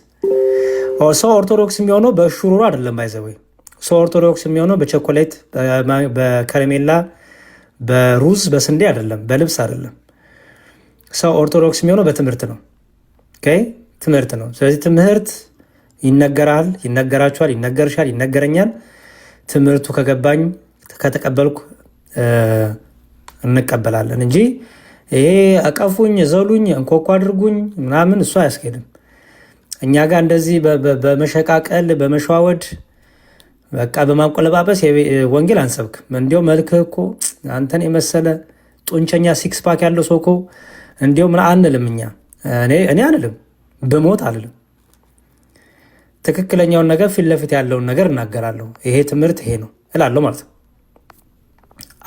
ሰው ኦርቶዶክስ የሚሆነው በሹሩሩ አይደለም። ባይዘወይ ሰው ኦርቶዶክስ የሚሆነው በቸኮሌት፣ በከረሜላ፣ በሩዝ፣ በስንዴ አይደለም፣ በልብስ አይደለም። ሰው ኦርቶዶክስ የሚሆነው በትምህርት ነው። ኦኬ ትምህርት ነው። ስለዚህ ትምህርት ይነገራል፣ ይነገራችኋል፣ ይነገርሻል፣ ይነገረኛል። ትምህርቱ ከገባኝ ከተቀበልኩ እንቀበላለን እንጂ ይሄ አቀፉኝ፣ ዘሉኝ፣ እንኮኮ አድርጉኝ ምናምን እሱ አያስኬድም። እኛ ጋር እንደዚህ በመሸቃቀል በመሸዋወድ በቃ በማንቆለባበስ ወንጌል አንሰብክም። እንዲያው መልክህ እኮ አንተን የመሰለ ጡንቸኛ ሲክስ ፓክ ያለው ሰው እኮ እንዲያው ምን አንልም እኛ። እኔ አንልም፣ ብሞት አልልም። ትክክለኛውን ነገር ፊት ለፊት ያለውን ነገር እናገራለሁ። ይሄ ትምህርት ይሄ ነው እላለሁ ማለት ነው።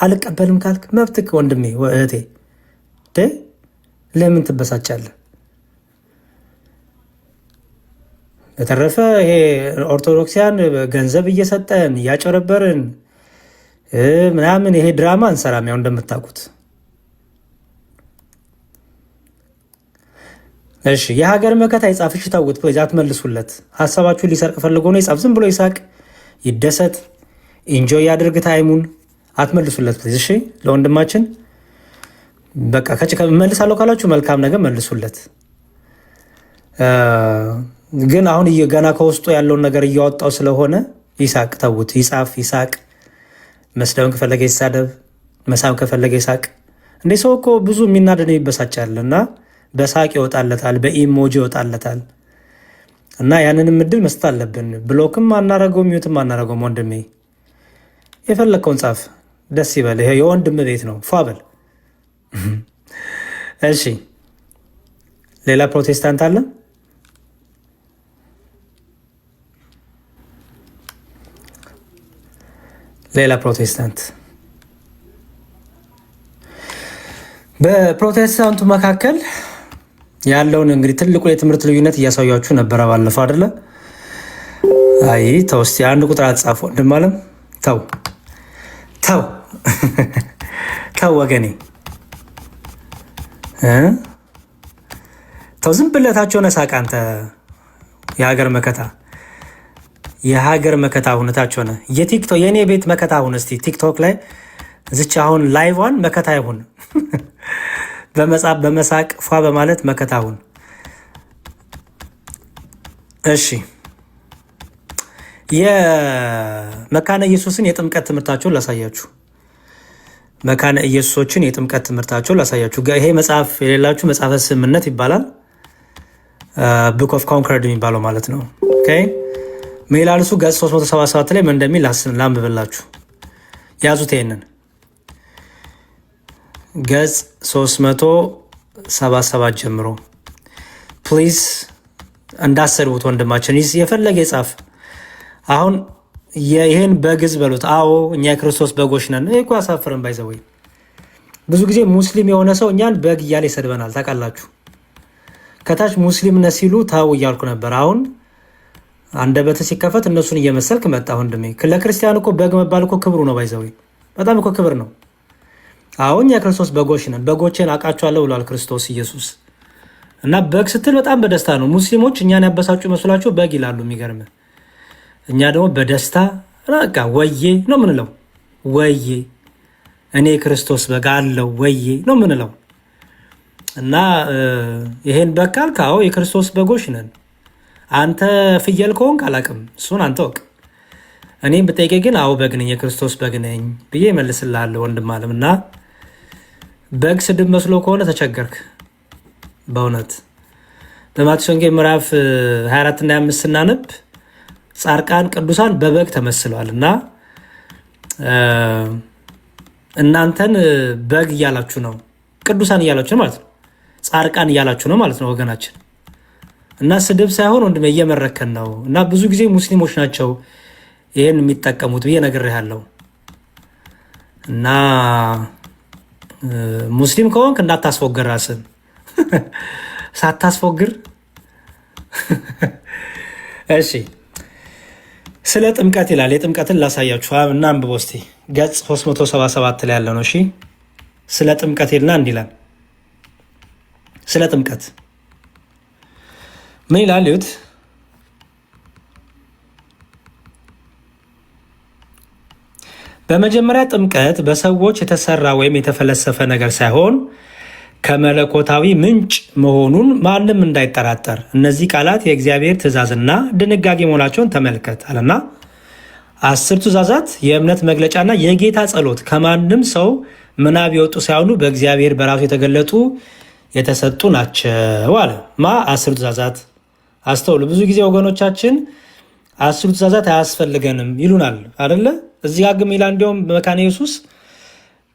አልቀበልም ካልክ መብትክ ወንድሜ እህቴ። ለምን ትበሳጫለህ? በተረፈ ይሄ ኦርቶዶክሲያን ገንዘብ እየሰጠን እያጨረበርን ምናምን ይሄ ድራማ እንሰራም። ያው እንደምታውቁት እሺ የሀገር መከታ ይጻፍ። እሺ ታውት ፕሊዝ አትመልሱለት። ሀሳባችሁን ሊሰርቅ ፈልጎ ነው ይጻፍ። ዝም ብሎ ይሳቅ፣ ይደሰት፣ ኢንጆይ ያድርግ ታይሙን። አትመልሱለት ፕሊዝ። እሺ ለወንድማችን በቃ መልሳለሁ ካላችሁ መልካም ነገር መልሱለት። ግን አሁን ገና ከውስጡ ያለውን ነገር እያወጣው ስለሆነ ይሳቅ፣ ተውት። ይጻፍ፣ ይሳቅ። መስደብን ከፈለገ ይሳደብ፣ መሳም ከፈለገ ይሳቅ። እንደ ሰው እኮ ብዙ የሚናደድ ይበሳጫል እና በሳቅ ይወጣለታል፣ በኢሞጂ ይወጣለታል። እና ያንንም እድል መስጠት አለብን። ብሎክም አናረገውም፣ ሚዩትም አናረገውም። ወንድሜ የፈለግከውን ጻፍ፣ ደስ ይበል። ይሄ የወንድም ቤት ነው። ፏበል። እሺ ሌላ ፕሮቴስታንት አለ? ሌላ ፕሮቴስታንት በፕሮቴስታንቱ መካከል ያለውን እንግዲህ ትልቁ የትምህርት ልዩነት እያሳያችሁ ነበረ ባለፈው አይደለ? አይ ተው እስቲ አንድ ቁጥር አትጻፉ ወንድም አለም። ተው ተው ተው ወገኔ ተው፣ ዝም ብለታቸው ነሳቅ። አንተ የሀገር መከታ የሀገር መከታ ሁነታቸው ነ የቲክቶክ የእኔ ቤት መከታ ሁን። እስቲ ቲክቶክ ላይ ዝች አሁን ላይቫን መከታ ይሁን። በመጻፍ በመሳቅ ፏ በማለት መከታ ሁን። እሺ የመካነ ኢየሱስን የጥምቀት ትምህርታቸውን ላሳያችሁ። መካነ ኢየሱሶችን የጥምቀት ትምህርታቸውን ላሳያችሁ። ይሄ መጽሐፍ የሌላችሁ መጽሐፈ ስምምነት ይባላል። ቡክ ኦፍ ኮንኮርድ የሚባለው ማለት ነው። ኦኬ ሜላልሱ ገጽ 377 ላይ ምን እንደሚል ላንብብላችሁ። ያዙት። ይሄንን ገጽ 377 ጀምሮ ፕሊዝ እንዳሰድቡት ወንድማችን የፈለገ የጻፍ አሁን ይህን በግዝ በሉት። አዎ እኛ የክርስቶስ በጎች ነን። ይህ እኮ አሳፍረን ባይዘወይ ብዙ ጊዜ ሙስሊም የሆነ ሰው እኛን በግ እያለ ይሰድበናል። ታውቃላችሁ። ከታች ሙስሊም ነ ሲሉ ታው እያልኩ ነበር። አሁን አንደበት ሲከፈት እነሱን እየመሰልክ መጣ ወንድሜ። ለክርስቲያን እኮ በግ መባል እኮ ክብሩ ነው። ባይዘወይ በጣም እኮ ክብር ነው። አሁን የክርስቶስ በጎች ነን፣ በጎቼን አውቃቸዋለሁ ብሏል ክርስቶስ ኢየሱስ። እና በግ ስትል በጣም በደስታ ነው። ሙስሊሞች እኛን ያበሳጩ መስሏቸው በግ ይላሉ። የሚገርም እኛ ደግሞ በደስታ በቃ ወዬ ነው ምንለው። ወዬ እኔ ክርስቶስ በግ አለው ወዬ ነው ምንለው። እና ይሄን በግ ካልክ አዎ የክርስቶስ በጎች ነን። አንተ ፍየል ከሆንክ አላቅም፣ እሱን አንተ ወቅ። እኔም ብጠይቄ ግን አዎ በግ ነኝ፣ የክርስቶስ በግ ነኝ ብዬ እመልስልሃለሁ ወንድም አለም። እና በግ ስድብ መስሎ ከሆነ ተቸገርክ በእውነት። በማቴዎስ ወንጌል ምዕራፍ 24 እና 25 ስናነብ ጻድቃን ቅዱሳን በበግ ተመስለዋል። እና እናንተን በግ እያላችሁ ነው፣ ቅዱሳን እያላችሁ ነው ማለት ነው፣ ጻድቃን እያላችሁ ነው ማለት ነው ወገናችን። እና ስድብ ሳይሆን ወንድሜ እየመረከን ነው። እና ብዙ ጊዜ ሙስሊሞች ናቸው ይህን የሚጠቀሙት ብዬ ነግሬሃለሁ። እና ሙስሊም ከሆንክ እንዳታስፎግር ራስን ሳታስፎግር። እሺ ስለ ጥምቀት ይላል። የጥምቀትን ላሳያችሁ እና አንብቦ እስቲ ገጽ 377 ላይ ያለ ነው። እሺ ስለ ጥምቀት ይልና እንዲህ ይላል። ስለ ጥምቀት ምን ይላል? ይሁት በመጀመሪያ ጥምቀት በሰዎች የተሰራ ወይም የተፈለሰፈ ነገር ሳይሆን ከመለኮታዊ ምንጭ መሆኑን ማንም እንዳይጠራጠር እነዚህ ቃላት የእግዚአብሔር ትእዛዝና ድንጋጌ መሆናቸውን ተመልከት አለና 10 ትእዛዛት የእምነት መግለጫና የጌታ ጸሎት ከማንም ሰው ምናብ የወጡ ሳይሆኑ በእግዚአብሔር በራሱ የተገለጡ የተሰጡ ናቸው አለ። 10 ትእዛዛት አስተውሉ። ብዙ ጊዜ ወገኖቻችን 10 ትእዛዛት አያስፈልገንም ይሉናል አይደለ? እዚህ ጋር ግን ይላል እንዲያውም በመካነ ኢየሱስ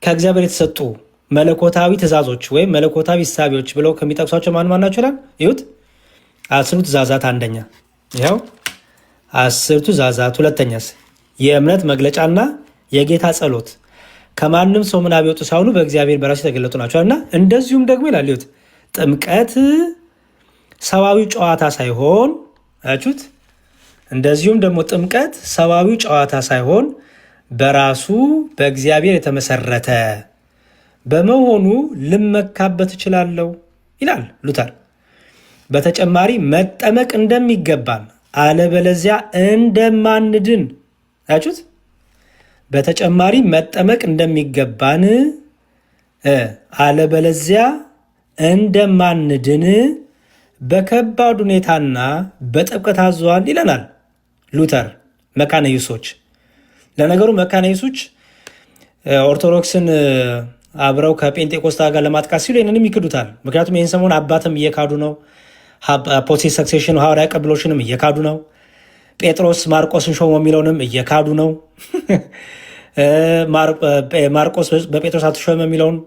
ከእግዚአብሔር የተሰጡ መለኮታዊ ትእዛዞች ወይም መለኮታዊ እሳቤዎች ብለው ከሚጠቅሷቸው ማን ናቸው ይላል። ይሁት 10 ትእዛዛት አንደኛ ይኸው 10 ትእዛዛት፣ ሁለተኛስ የእምነት መግለጫና የጌታ ጸሎት ከማንም ሰው ምናብ የወጡ ሳይሆኑ በእግዚአብሔር በራሱ የተገለጡ ናቸውና እንደዚሁም ደግሞ ይላል ይሁት ጥምቀት ሰዋዊ ጨዋታ ሳይሆን አያችሁት። እንደዚሁም ደግሞ ጥምቀት ሰዋዊ ጨዋታ ሳይሆን በራሱ በእግዚአብሔር የተመሰረተ በመሆኑ ልመካበት እችላለሁ ይላል ሉተር። በተጨማሪ መጠመቅ እንደሚገባን አለበለዚያ እንደማንድን አያችሁት። በተጨማሪ መጠመቅ እንደሚገባን አለበለዚያ እንደማንድን በከባድ ሁኔታና በጥብቀት አዘዋል ይለናል ሉተር። መካነ ኢየሱሶች ለነገሩ መካነ ኢየሱሶች ኦርቶዶክስን አብረው ከጴንጤቆስታ ጋር ለማጥቃት ሲሉ ይህንንም ይክዱታል። ምክንያቱም ይህን ሰሞን አባትም እየካዱ ነው። ፖሴስ ሰክሴሽን ሐዋርያ ቅብሎሽንም እየካዱ ነው። ጴጥሮስ ማርቆስን ሾሞ የሚለውንም እየካዱ ነው። ማርቆስ በጴጥሮስ አትሾመ የሚለውን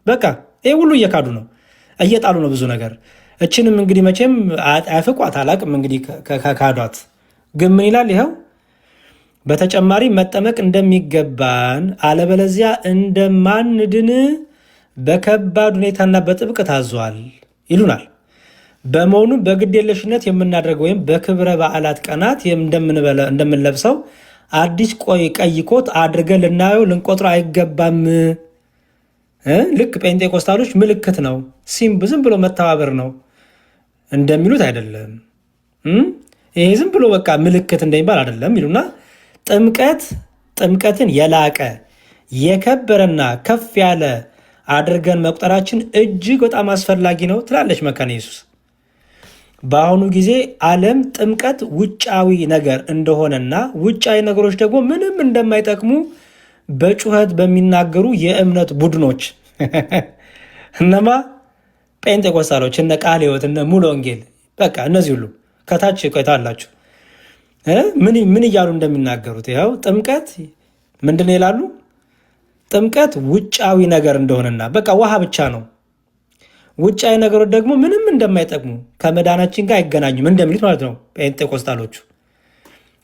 በቃ ይህ ሁሉ እየካዱ ነው፣ እየጣሉ ነው ብዙ ነገር። እችንም እንግዲህ መቼም አይፍቋት አላቅም። እንግዲህ ከካዷት ግን ምን ይላል ይኸው በተጨማሪ መጠመቅ እንደሚገባን አለበለዚያ እንደማንድን በከባድ ሁኔታና በጥብቅ ታዟል ይሉናል። በመሆኑ በግዴለሽነት የምናደርገው ወይም በክብረ በዓላት ቀናት እንደምንለብሰው አዲስ ቀይ ኮት አድርገን ልናየው ልንቆጥሮ አይገባም። ልክ ጴንጤቆስታሎች ምልክት ነው ዝም ብሎ መተባበር ነው እንደሚሉት አይደለም። ይሄ ዝም ብሎ በቃ ምልክት እንደሚባል አይደለም ይሉና ጥምቀትን የላቀ የከበረና ከፍ ያለ አድርገን መቁጠራችን እጅግ በጣም አስፈላጊ ነው ትላለች መካነ ኢየሱስ። በአሁኑ ጊዜ ዓለም ጥምቀት ውጫዊ ነገር እንደሆነና ውጫዊ ነገሮች ደግሞ ምንም እንደማይጠቅሙ በጩኸት በሚናገሩ የእምነት ቡድኖች እነማ ጴንጤቆስታሎች፣ እነ ቃለ ሕይወት፣ እነ ሙሉ ወንጌል በቃ እነዚህ ሁሉ ከታች ቆይታላችሁ ምን እያሉ እንደሚናገሩት ይኸው ጥምቀት ምንድን ይላሉ? ጥምቀት ውጫዊ ነገር እንደሆነና በቃ ውሃ ብቻ ነው፣ ውጫዊ ነገሮች ደግሞ ምንም እንደማይጠቅሙ ከመዳናችን ጋር አይገናኙም እንደሚሉት ማለት ነው። ጴንጤቆስታሎቹ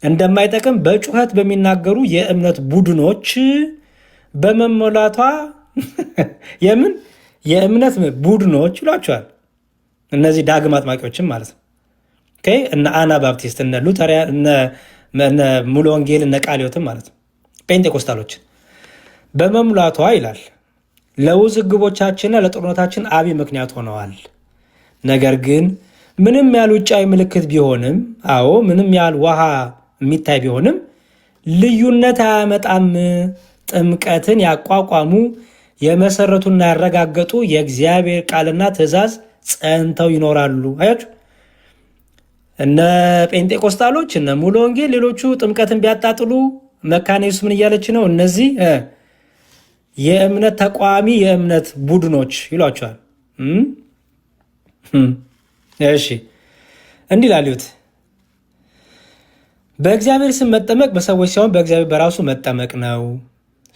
እንደማይጠቅም በጩኸት በሚናገሩ የእምነት ቡድኖች በመሞላቷ የእምነት ቡድኖች ይሏቸዋል። እነዚህ ዳግም አጥማቂዎችም ማለት ነው። እነ አና ባፕቲስት፣ እነ ሉተሪያን፣ እነ ሙሉ ወንጌል፣ እነ ቃለ ሕይወትም ማለት ነው። ጴንጤቆስታሎችን በመሙላቷ ይላል ለውዝግቦቻችንና ለጦርነታችን አብይ ምክንያት ሆነዋል። ነገር ግን ምንም ያህል ውጫዊ ምልክት ቢሆንም ምንም ያህል ውሃ የሚታይ ቢሆንም ልዩነት አያመጣም። ጥምቀትን ያቋቋሙ የመሰረቱና ያረጋገጡ የእግዚአብሔር ቃልና ትእዛዝ ጸንተው ይኖራሉ። አያችሁ እነ ጴንጤቆስታሎች፣ እነ ሙሉ ወንጌል፣ ሌሎቹ ጥምቀትን ቢያጣጥሉ መካነ ኢየሱስ ምን እያለች ነው? እነዚህ የእምነት ተቋሚ የእምነት ቡድኖች ይሏቸዋል። እሺ እንዲህ ላሉት በእግዚአብሔር ስም መጠመቅ በሰዎች ሳይሆን በእግዚአብሔር በራሱ መጠመቅ ነው።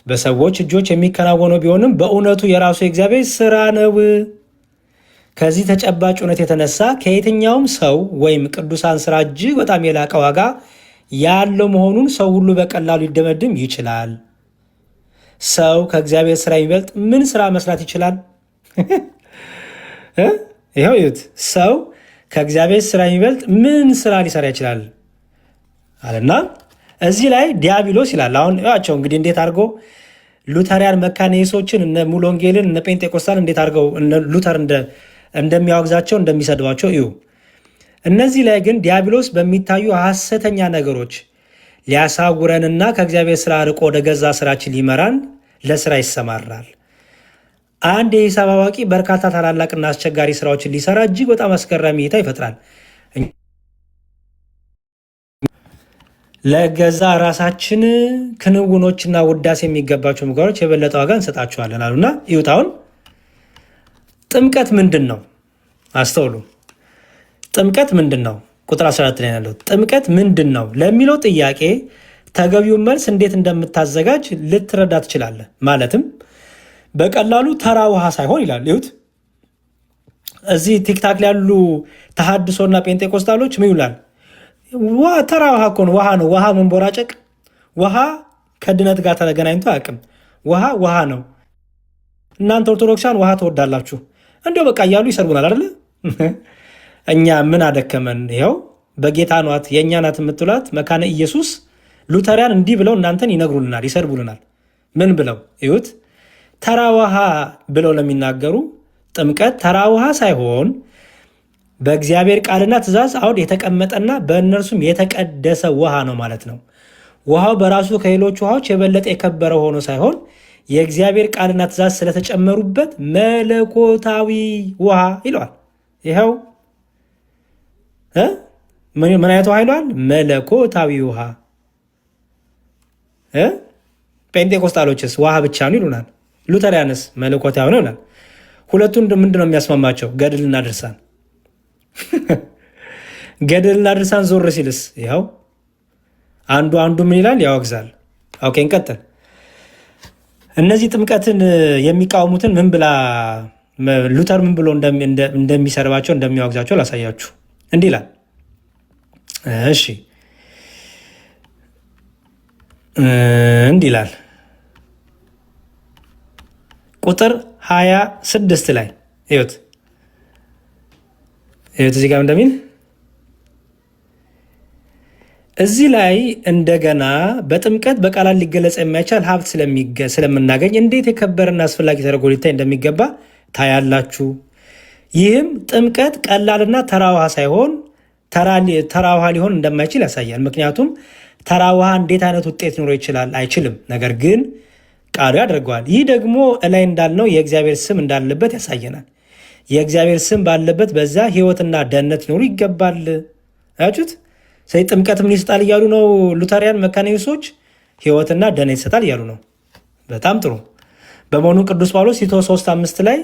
በሰዎች እጆች የሚከናወነው ቢሆንም በእውነቱ የራሱ የእግዚአብሔር ስራ ነው። ከዚህ ተጨባጭ እውነት የተነሳ ከየትኛውም ሰው ወይም ቅዱሳን ስራ እጅግ በጣም የላቀ ዋጋ ያለው መሆኑን ሰው ሁሉ በቀላሉ ሊደመድም ይችላል። ሰው ከእግዚአብሔር ስራ የሚበልጥ ምን ስራ መስራት ይችላል? ይኸው ይሁት ሰው ከእግዚአብሔር ስራ የሚበልጥ ምን ስራ ሊሰራ ይችላል አለና እዚህ ላይ ዲያብሎስ ይላል። አሁን ያቸው እንግዲህ እንዴት አድርጎ ሉተሪያን መካነ ኢየሱሶችን እነ ሙሉ ወንጌልን እነ ጴንጤቆስታል እንዴት አድርገው ሉተር እንደሚያወግዛቸው እንደሚሰድባቸው እዩ። እነዚህ ላይ ግን ዲያብሎስ በሚታዩ ሐሰተኛ ነገሮች ሊያሳውረንና ከእግዚአብሔር ስራ ርቆ ወደ ገዛ ስራችን ሊመራን ለስራ ይሰማራል። አንድ የሂሳብ አዋቂ በርካታ ታላላቅና አስቸጋሪ ስራዎችን ሊሰራ እጅግ በጣም አስገራሚ እይታ ይፈጥራል። ለገዛ ራሳችን ክንውኖችና ውዳሴ የሚገባቸው ምግባሮች የበለጠ ዋጋ እንሰጣቸዋለን አሉና ይውጣውን ጥምቀት ምንድን ነው? አስተውሉ። ጥምቀት ምንድን ነው? ቁጥር 14 ላይ ያለው ጥምቀት ምንድን ነው ለሚለው ጥያቄ ተገቢውን መልስ እንዴት እንደምታዘጋጅ ልትረዳ ትችላለህ። ማለትም በቀላሉ ተራ ውሃ ሳይሆን ይላል። ይሁት እዚህ ቲክታክ ላይ ያሉ ተሐድሶና ጴንጤቆስታሎች ምን ይላል? ተራ ውሃ እኮ ነው። ውሃ ነው። ውሃ መንቦራጨቅ። ውሃ ከድነት ጋር ተገናኝቶ አያውቅም። ውሃ ነው። እናንተ ኦርቶዶክሳን ውሃ ትወዳላችሁ እንዲሁ በቃ እያሉ ይሰርቡናል አይደለ? እኛ ምን አደከመን? ይኸው በጌታ ናት የእኛ ናት የምትሏት መካነ ኢየሱስ ሉተሪያን እንዲህ ብለው እናንተን ይነግሩልናል፣ ይሰርቡልናል። ምን ብለው ይሁት ተራ ውሃ ብለው ለሚናገሩ ጥምቀት ተራ ውሃ ሳይሆን በእግዚአብሔር ቃልና ትእዛዝ አውድ የተቀመጠና በእነርሱም የተቀደሰ ውሃ ነው ማለት ነው። ውሃው በራሱ ከሌሎች ውሃዎች የበለጠ የከበረ ሆኖ ሳይሆን የእግዚአብሔር ቃልና ትእዛዝ ስለተጨመሩበት መለኮታዊ ውሃ ይለዋል። ይኸው ምን አይነት ውሃ ይለዋል? መለኮታዊ ውሃ። ጴንጤቆስጣሎችስ ውሃ ብቻ ነው ይሉናል። ሉተሪያንስ መለኮታዊ ነው ይላል። ሁለቱን ምንድን ነው የሚያስማማቸው? ገድልና ድርሳን። ገድልና ድርሳን ዞር ሲልስ ይኸው አንዱ ምን ይላል? ያወግዛል። ኦኬ እንቀጥል። እነዚህ ጥምቀትን የሚቃወሙትን ምን ብላ ሉተር ምን ብሎ እንደሚሰርባቸው እንደሚያወግዛቸው ላሳያችሁ። እንዲህ ይላል። እሺ እንዲህ ይላል ቁጥር 26 ላይ እዩት እዚህ ጋር እንደሚል እዚህ ላይ እንደገና በጥምቀት በቃላት ሊገለጽ የማይቻል ሀብት ስለምናገኝ እንዴት የከበረና አስፈላጊ ተደርጎ ሊታይ እንደሚገባ ታያላችሁ። ይህም ጥምቀት ቀላልና ተራ ውሃ ሳይሆን ተራ ውሃ ሊሆን እንደማይችል ያሳያል። ምክንያቱም ተራ ውሃ እንዴት አይነት ውጤት ሊኖረው ይችላል? አይችልም። ነገር ግን ቃሉ ያደርገዋል። ይህ ደግሞ እላይ እንዳልነው የእግዚአብሔር ስም እንዳለበት ያሳየናል። የእግዚአብሔር ስም ባለበት በዛ ሕይወትና ደህንነት ሊኖሩ ይገባል። አያችሁት? ስለዚህ ጥምቀት ምን ይሰጣል እያሉ ነው ሉተሪያን መካኒሶች? ሕይወትና ደህንነት ይሰጣል እያሉ ነው። በጣም ጥሩ። በመሆኑ ቅዱስ ጳውሎስ ቲቶ 3:5 ላይ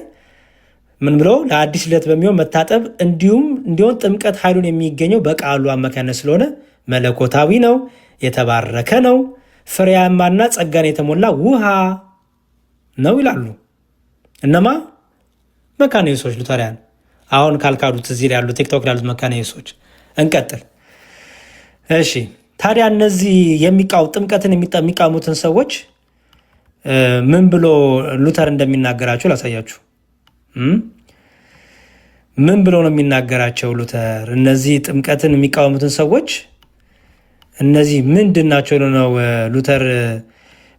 ምን ብሎ ለአዲስ ልደት በሚሆን መታጠብ እንዲሆን ጥምቀት ኃይሉን የሚገኘው በቃሉ አማካኝነት ስለሆነ መለኮታዊ ነው፣ የተባረከ ነው፣ ፍሬያማና ጸጋን የተሞላ ውሃ ነው ይላሉ። እነማ? መካኒሶች ሉተሪያን። አሁን ካልካዱት እዚህ ላይ ያሉት ቲክቶክ ላይ ያሉት መካኒሶች። እንቀጥል። እሺ ታዲያ እነዚህ ጥምቀትን የሚቃወሙትን ሰዎች ምን ብሎ ሉተር እንደሚናገራቸው ላሳያችሁ። ምን ብሎ ነው የሚናገራቸው ሉተር? እነዚህ ጥምቀትን የሚቃወሙትን ሰዎች እነዚህ ምንድን ናቸው ነው ሉተር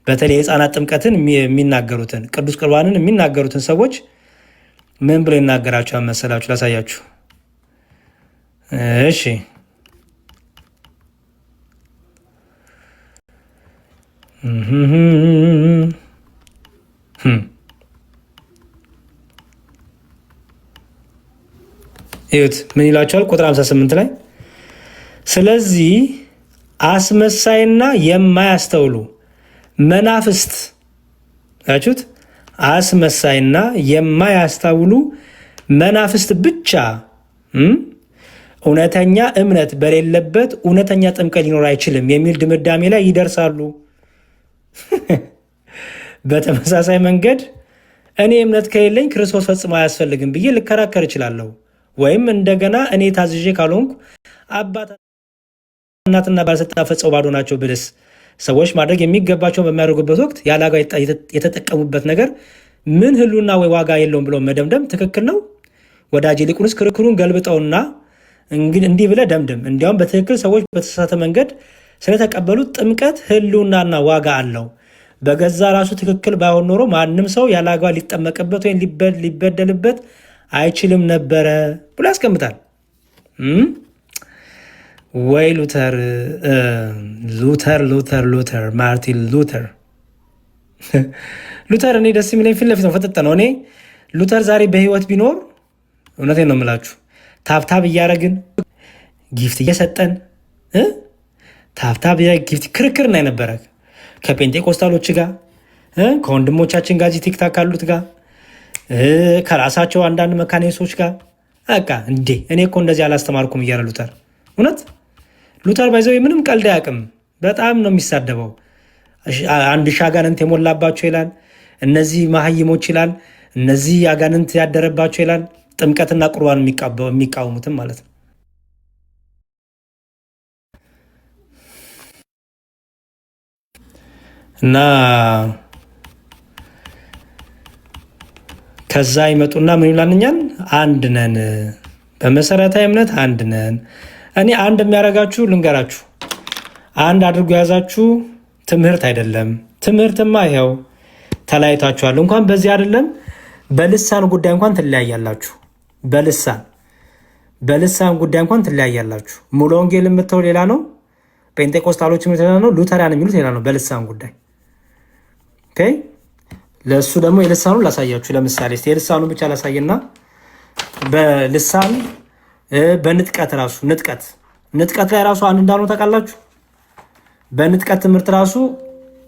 በተለይ የህፃናት ጥምቀትን የሚናገሩትን ቅዱስ ቁርባንን የሚናገሩትን ሰዎች ምን ብሎ ይናገራቸው መሰላችሁ? ላሳያችሁ። እሺ እዩት ምን ይላቸዋል? ቁጥር 58 ላይ ስለዚህ አስመሳይና የማያስተውሉ መናፍስት አያችሁት? አስመሳይና የማያስተውሉ መናፍስት ብቻ እውነተኛ እምነት በሌለበት እውነተኛ ጥምቀት ሊኖር አይችልም የሚል ድምዳሜ ላይ ይደርሳሉ። በተመሳሳይ መንገድ እኔ እምነት ከሌለኝ ክርስቶስ ፈጽሞ አያስፈልግም ብዬ ልከራከር እችላለሁ። ወይም እንደገና እኔ ታዝዤ ካልሆንኩ አባት እናትና ባለስልጣን ፈጽመው ባዶ ናቸው ብልስ ሰዎች ማድረግ የሚገባቸውን በሚያደርጉበት ወቅት ያለ ዋጋ የተጠቀሙበት ነገር ምን ህሉና ወይ ዋጋ የለውም ብሎ መደምደም ትክክል ነው? ወዳጅ ይልቁንስ ክርክሩን ገልብጠውና እንዲህ ብለህ ደምድም። እንዲያውም በትክክል ሰዎች በተሳሳተ መንገድ ስለተቀበሉት ጥምቀት ህልውናና ዋጋ አለው። በገዛ ራሱ ትክክል ባይሆን ኖሮ ማንም ሰው ያለ አግባብ ሊጠመቅበት ወይም ሊበደልበት አይችልም ነበረ ብሎ ያስቀምጣል። ወይ ሉተር ማርቲን ሉተር እኔ ደስ የሚለኝ ፊት ለፊት ነው፣ ፈጠጠ ነው። እኔ ሉተር ዛሬ በህይወት ቢኖር እውነቴን ነው የምላችሁ ታብታብ እያደረግን ጊፍት እየሰጠን ታብታብ ጊፍት ክርክር እና የነበረ ከፔንቴኮስታሎች ጋር ከወንድሞቻችን ጋር ቲክታክ ካሉት ጋር ከራሳቸው አንዳንድ መካኒሶች ጋር በቃ እንዴ እኔ እኮ እንደዚህ አላስተማርኩም እያለ ሉተር ባይዘው ምንም ቀልድ አያውቅም። በጣም ነው የሚሳደበው። አንድ ሺህ አጋንንት የሞላባቸው ይላል፣ እነዚህ መሀይሞች ይላል፣ እነዚህ አጋንንት ያደረባቸው ይላል። ጥምቀትና ቁርባን የሚቃወሙትም ማለት ነው። እና ከዛ ይመጡና ምን ይላል? እኛን አንድ ነን፣ በመሰረታዊ እምነት አንድ ነን። እኔ አንድ የሚያደርጋችሁ ልንገራችሁ፣ አንድ አድርጎ የያዛችሁ ትምህርት አይደለም። ትምህርትማ ይኸው ተለያይታችኋል። እንኳን በዚህ አይደለም በልሳን ጉዳይ እንኳን ትለያያላችሁ። በልሳን ጉዳይ እንኳን ትለያያላችሁ። ሙሉ ወንጌል የምትለው ሌላ ነው፣ ጴንጤቆስታሎች የሚሉት ሌላ ነው፣ ሉተሪያን የሚሉት ሌላ ነው። በልሳን ጉዳይ ኦኬ። ለእሱ ደግሞ የልሳኑ ላሳያችሁ። ለምሳሌ የልሳኑ ብቻ ላሳይና በልሳን በንጥቀት ራሱ ንጥቀት ላይ ራሱ አንድ እንዳልሆነ ታውቃላችሁ። በንጥቀት ትምህርት ራሱ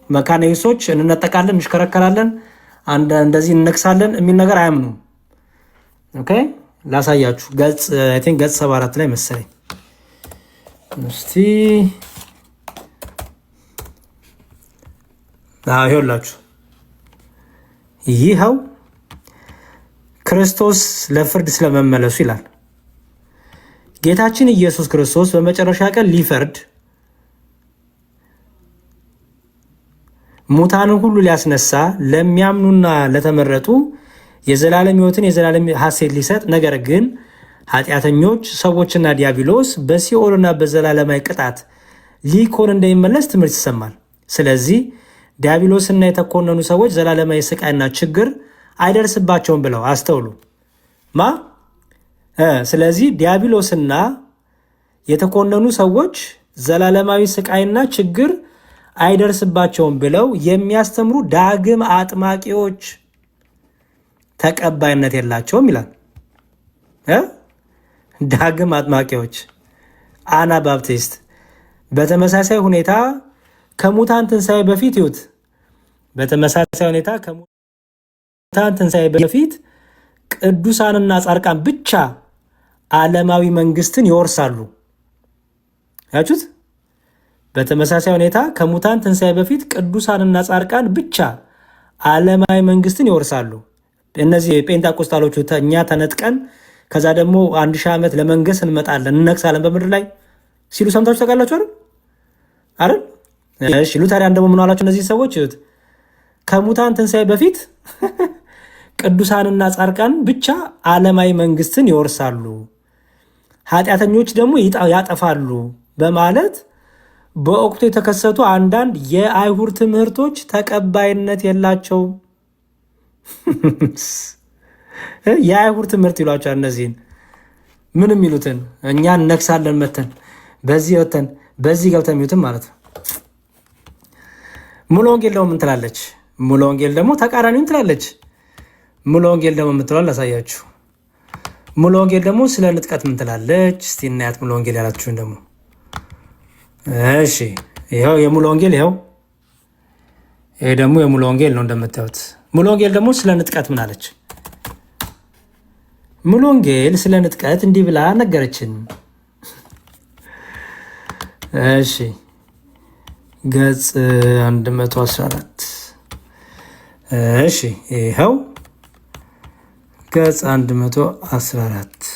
መካኒሶች እንነጠቃለን፣ እንሽከረከራለን። እንደዚህ እንነክሳለን የሚል ነገር አያምኑም። ኦኬ ላሳያችሁ። ገጽ 74 ላይ መሰለኝ። እስቲ ይኸውላችሁ ይኸው ክርስቶስ ለፍርድ ስለመመለሱ ይላል። ጌታችን ኢየሱስ ክርስቶስ በመጨረሻ ቀን ሊፈርድ ሙታንን ሁሉ ሊያስነሳ ለሚያምኑና ለተመረጡ የዘላለም ሕይወትን የዘላለም ሐሴት ሊሰጥ፣ ነገር ግን ኃጢአተኞች ሰዎችና ዲያብሎስ በሲኦልና በዘላለማዊ ቅጣት ሊኮን እንደሚመለስ ትምህርት ይሰማል። ስለዚህ ዲያብሎስና የተኮነኑ ሰዎች ዘላለማዊ ስቃይና ችግር አይደርስባቸውም ብለው አስተውሉ። ስለዚህ ዲያብሎስና የተኮነኑ ሰዎች ዘላለማዊ ስቃይና ችግር አይደርስባቸውም ብለው የሚያስተምሩ ዳግም አጥማቂዎች ተቀባይነት የላቸውም ይላል። ዳግም አጥማቂዎች አናባፕቲስት በተመሳሳይ ሁኔታ ከሙታን ትንሣኤ በፊት ይሁት በተመሳሳይ ሁኔታ ከሙታን ትንሣኤ በፊት ቅዱሳንና ጻድቃን ብቻ ዓለማዊ መንግስትን ይወርሳሉ። ያችሁት በተመሳሳይ ሁኔታ ከሙታን ትንሣኤ በፊት ቅዱሳንና ጻድቃን ብቻ ዓለማዊ መንግስትን ይወርሳሉ። እነዚህ ጴንጤቆስጣሎቹ እኛ ተነጥቀን ከዛ ደግሞ 1000 ዓመት ለመንገስ እንመጣለን እንነግሳለን በምድር ላይ ሲሉ ሰምታችሁ ታውቃላችሁ አይደል? እሺ ሉተሪያን ደግሞ ምን አላችሁ? እነዚህ ሰዎች ይሁት ከሙታን ትንሣኤ በፊት ቅዱሳንና ጻድቃን ብቻ ዓለማዊ መንግስትን ይወርሳሉ፣ ኃጢአተኞች ደግሞ ያጠፋሉ በማለት በወቅቱ የተከሰቱ አንዳንድ የአይሁድ ትምህርቶች ተቀባይነት የላቸውም። የአይሁድ ትምህርት ይሏቸዋል። እነዚህን ምንም ይሉትን እኛ እነግሳለን መተን በዚህ ወተን በዚህ ገብተን የሚሉትን ማለት ነው። ሙሉ ወንጌል ደግሞ ምን ትላለች? ሙሉ ወንጌል ደግሞ ተቃራኒውን ትላለች። ሙሉ ወንጌል ደግሞ የምትለዋል ላሳያችሁ። ሙሉ ወንጌል ደግሞ ስለ ንጥቀት ምን ትላለች? እስቲ እናያት። ሙሉ ወንጌል ያላችሁን ደግሞ እሺ፣ ይኸው የሙሉ ወንጌል ይኸው፣ ይሄ ደግሞ የሙሉ ወንጌል ነው እንደምታዩት። ሙሉ ወንጌል ደግሞ ስለ ንጥቀት ምን አለች? ሙሉ ወንጌል ስለ ንጥቀት እንዲህ ብላ ነገረችን። እሺ ገጽ 114 እሺ ይኸው ገጽ 114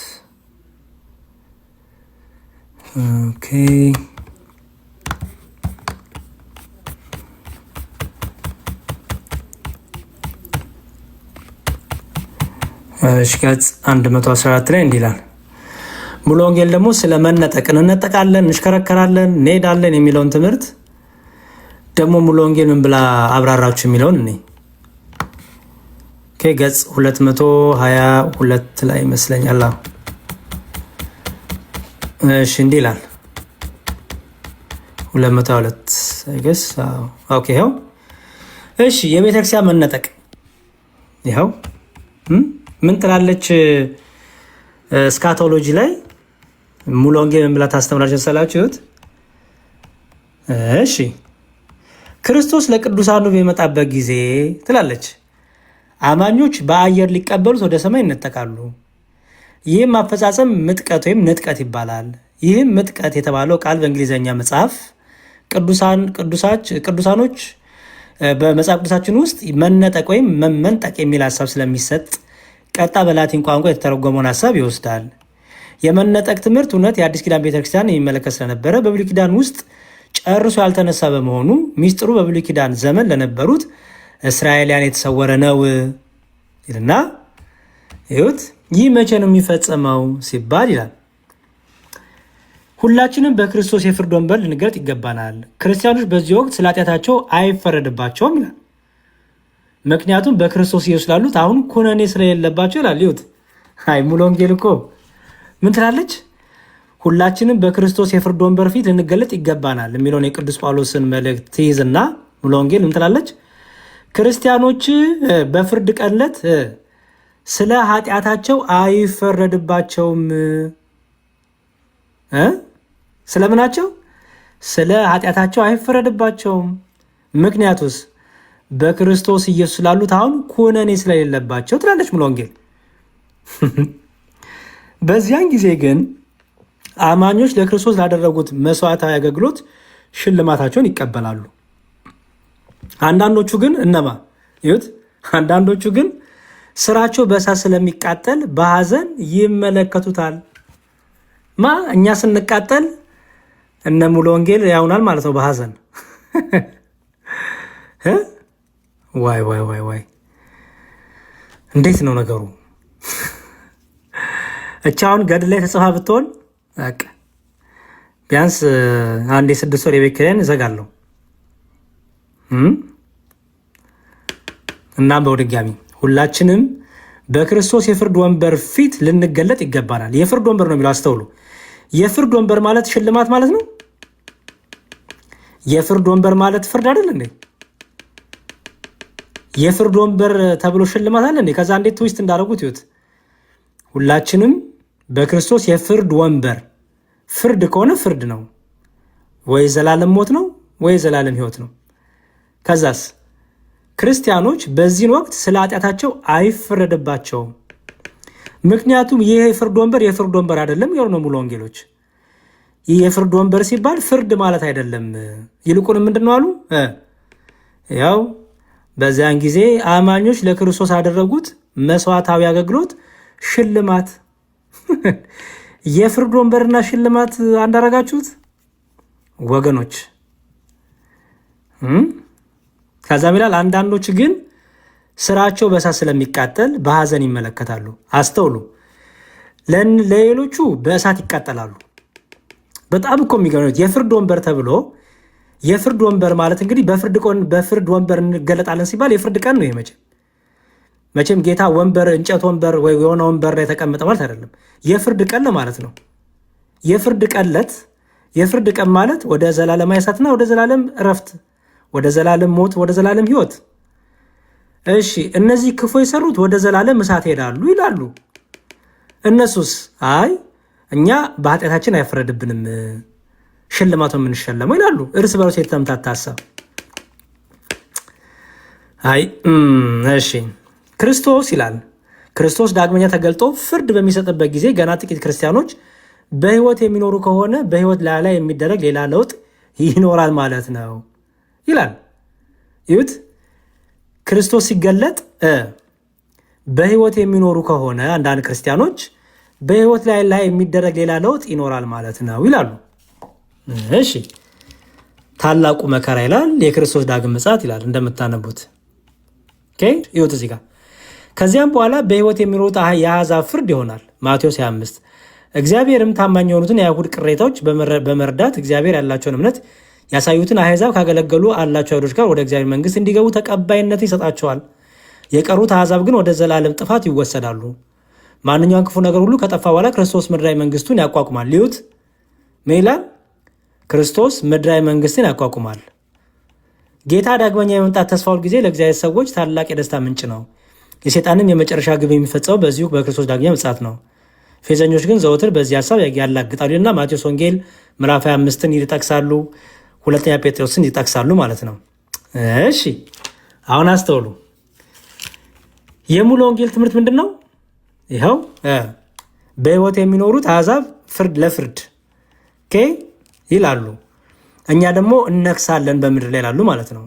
ኦኬ እሺ ገጽ 114 ላይ እንዲህ ይላል። ሙሉ ወንጌል ደግሞ ስለ መነጠቅ እንነጠቃለን፣ እንሽከረከራለን፣ እንሄዳለን የሚለውን ትምህርት ደግሞ ሙሉ ወንጌል ምን ብላ አብራራችሁ የሚለውን እኔ ገጽ 222 ላይ ይመስለኛል። እሺ እንዲህ ይላል 222 አይገስ ኦኬ ይኸው እሺ የቤተክርስቲያን መነጠቅ ይኸው ምን ትላለች? ስካቶሎጂ ላይ ሙሉ ወንጌል ምን ብላ ታስተምራለች ሰላችሁት? እሺ ክርስቶስ ለቅዱሳኑ በመጣበት ጊዜ ትላለች አማኞች በአየር ሊቀበሉት ወደ ሰማይ ይነጠቃሉ። ይህም አፈጻጸም ምጥቀት ወይም ንጥቀት ይባላል። ይህም ምጥቀት የተባለው ቃል በእንግሊዝኛ መጽሐፍ ቅዱሳኖች በመጽሐፍ ቅዱሳችን ውስጥ መነጠቅ ወይም መመንጠቅ የሚል ሀሳብ ስለሚሰጥ ቀጣ በላቲን ቋንቋ የተተረጎመውን ሀሳብ ይወስዳል። የመነጠቅ ትምህርት እውነት የአዲስ ኪዳን ቤተክርስቲያን የሚመለከት ስለነበረ በብሉይ ኪዳን ውስጥ ጨርሶ ያልተነሳ በመሆኑ ሚስጥሩ በብሉይ ኪዳን ዘመን ለነበሩት እስራኤልያን የተሰወረ ነው ይልና ይሁት ይህ መቼ ነው የሚፈጸመው ሲባል ይላል ሁላችንም በክርስቶስ የፍርድ ወንበር ልንገርጥ ይገባናል። ክርስቲያኖች በዚህ ወቅት ስለ ኃጢአታቸው አይፈረድባቸውም ይላል። ምክንያቱም በክርስቶስ ኢየሱስ ላሉት አሁን ኩነኔ ስለሌለባቸው ይላል። ይሁት አይ ሙሉ ወንጌል እኮ ምን ትላለች? ሁላችንም በክርስቶስ የፍርድ ወንበር ፊት ልንገለጥ ይገባናል የሚለውን የቅዱስ ጳውሎስን መልእክት ትይዝና ሙሉ ወንጌል ምን ትላለች? ክርስቲያኖች በፍርድ ቀን ዕለት ስለ ኃጢአታቸው አይፈረድባቸውም። ስለምናቸው? ስለ ኃጢአታቸው አይፈረድባቸውም። ምክንያቱስ በክርስቶስ ኢየሱስ ላሉት አሁን ኩነኔ ስለሌለባቸው ትላለች ሙሉ ወንጌል። በዚያን ጊዜ ግን አማኞች ለክርስቶስ ላደረጉት መስዋዕታዊ አገልግሎት ሽልማታቸውን ይቀበላሉ። አንዳንዶቹ ግን እነማ ይሁት አንዳንዶቹ ግን ስራቸው በእሳት ስለሚቃጠል በሐዘን ይመለከቱታል። እኛ ስንቃጠል እነ ሙሉ ወንጌል ያውናል ማለት ነው በሐዘን። ዋይ ዋይ ዋይ ዋይ እንዴት ነው ነገሩ? እቻውን ገድል ላይ ተጽፋ ብትሆን ቢያንስ አንድ 6 ወር የቤት ኪራይን እዘጋለሁ። እናም በድጋሚ ሁላችንም በክርስቶስ የፍርድ ወንበር ፊት ልንገለጥ ይገባናል። የፍርድ ወንበር ነው የሚለው አስተውሉ። የፍርድ ወንበር ማለት ሽልማት ማለት ነው። የፍርድ ወንበር ማለት ፍርድ አይደል እንዴ? የፍርድ ወንበር ተብሎ ሽልማት አለ እንዴ? ከዛ እንዴት ትዊስት እንዳደረጉት ይሁት። ሁላችንም በክርስቶስ የፍርድ ወንበር ፍርድ ከሆነ ፍርድ ነው ወይ ዘላለም ሞት ነው ወይ ዘላለም ሕይወት ነው። ከዛስ ክርስቲያኖች በዚህን ወቅት ስለ ኃጢአታቸው አይፈረድባቸውም። ምክንያቱም ይህ የፍርድ ወንበር የፍርድ ወንበር አይደለም ያው ነው ሙሉ ወንጌሎች። ይህ የፍርድ ወንበር ሲባል ፍርድ ማለት አይደለም። ይልቁንም ምንድነው አሉ? ያው በዚያን ጊዜ አማኞች ለክርስቶስ ያደረጉት መስዋዕታዊ አገልግሎት ሽልማት። የፍርድ ወንበርና ሽልማት አንድ አደረጋችሁት ወገኖች። ከዛም ይላል አንዳንዶች ግን ስራቸው በእሳት ስለሚቃጠል በሐዘን ይመለከታሉ። አስተውሉ። ለሌሎቹ በእሳት ይቃጠላሉ። በጣም እኮ የሚገርም የፍርድ ወንበር ተብሎ የፍርድ ወንበር ማለት እንግዲህ በፍርድ ወንበር እንገለጣለን ሲባል የፍርድ ቀን ነው። መቼም ጌታ ወንበር እንጨት ወንበር ወይ የሆነ ወንበር ላይ ተቀመጠ ማለት አይደለም። የፍርድ ቀን ማለት ነው። የፍርድ ቀለት የፍርድ ቀን ማለት ወደ ዘላለም እሳትና ወደ ዘላለም እረፍት፣ ወደ ዘላለም ሞት፣ ወደ ዘላለም ሕይወት። እሺ እነዚህ ክፉ የሰሩት ወደ ዘላለም እሳት ሄዳሉ ይላሉ። እነሱስ አይ እኛ በኃጢአታችን አይፈረድብንም ሽልማቱ የምንሸለመው ይላሉ። እርስ በርስ የተምታታ ሐሳብ። አይ እሺ ክርስቶስ ይላል ክርስቶስ ዳግመኛ ተገልጦ ፍርድ በሚሰጥበት ጊዜ ገና ጥቂት ክርስቲያኖች በሕይወት የሚኖሩ ከሆነ በሕይወት ላይ የሚደረግ ሌላ ለውጥ ይኖራል ማለት ነው ይላል። ይሁት ክርስቶስ ሲገለጥ በሕይወት የሚኖሩ ከሆነ አንዳንድ ክርስቲያኖች በሕይወት ላይ የሚደረግ ሌላ ለውጥ ይኖራል ማለት ነው ይላሉ። እሺ ታላቁ መከራ ይላል የክርስቶስ ዳግም ምጽአት ይላል እንደምታነቡት። ይሁት እዚህ ጋር ከዚያም በኋላ በሕይወት የሚኖሩት የአሕዛብ ፍርድ ይሆናል። ማቴዎስ 25 እግዚአብሔርም ታማኝ የሆኑትን የአይሁድ ቅሬታዎች በመርዳት እግዚአብሔር ያላቸውን እምነት ያሳዩትን አሕዛብ ካገለገሉ አላቸው አይሁዶች ጋር ወደ እግዚአብሔር መንግሥት እንዲገቡ ተቀባይነት ይሰጣቸዋል። የቀሩት አሕዛብ ግን ወደ ዘላለም ጥፋት ይወሰዳሉ። ማንኛውም ክፉ ነገር ሁሉ ከጠፋ በኋላ ክርስቶስ ምድራዊ መንግሥቱን ያቋቁማል። ሊዩት ሜላን ክርስቶስ ምድራዊ መንግሥትን ያቋቁማል። ጌታ ዳግመኛ የመምጣት ተስፋ ሁል ጊዜ ለእግዚአብሔር ሰዎች ታላቅ የደስታ ምንጭ ነው። የሰይጣንም የመጨረሻ ግብ የሚፈጸመው በዚሁ በክርስቶስ ዳግመኛ ምጽአት ነው። ፌዘኞች ግን ዘወትር በዚህ ሀሳብ ያላግጣሉና ማቴዎስ ወንጌል ምዕራፍ 25ን ይጠቅሳሉ፣ ሁለተኛ ጴጥሮስን ይጠቅሳሉ ማለት ነው። እሺ አሁን አስተውሉ። የሙሉ ወንጌል ትምህርት ምንድን ነው? ይኸው በሕይወት የሚኖሩት አሕዛብ ፍርድ ለፍርድ ይላሉ። እኛ ደግሞ እነግሳለን በምድር ላይ ይላሉ ማለት ነው።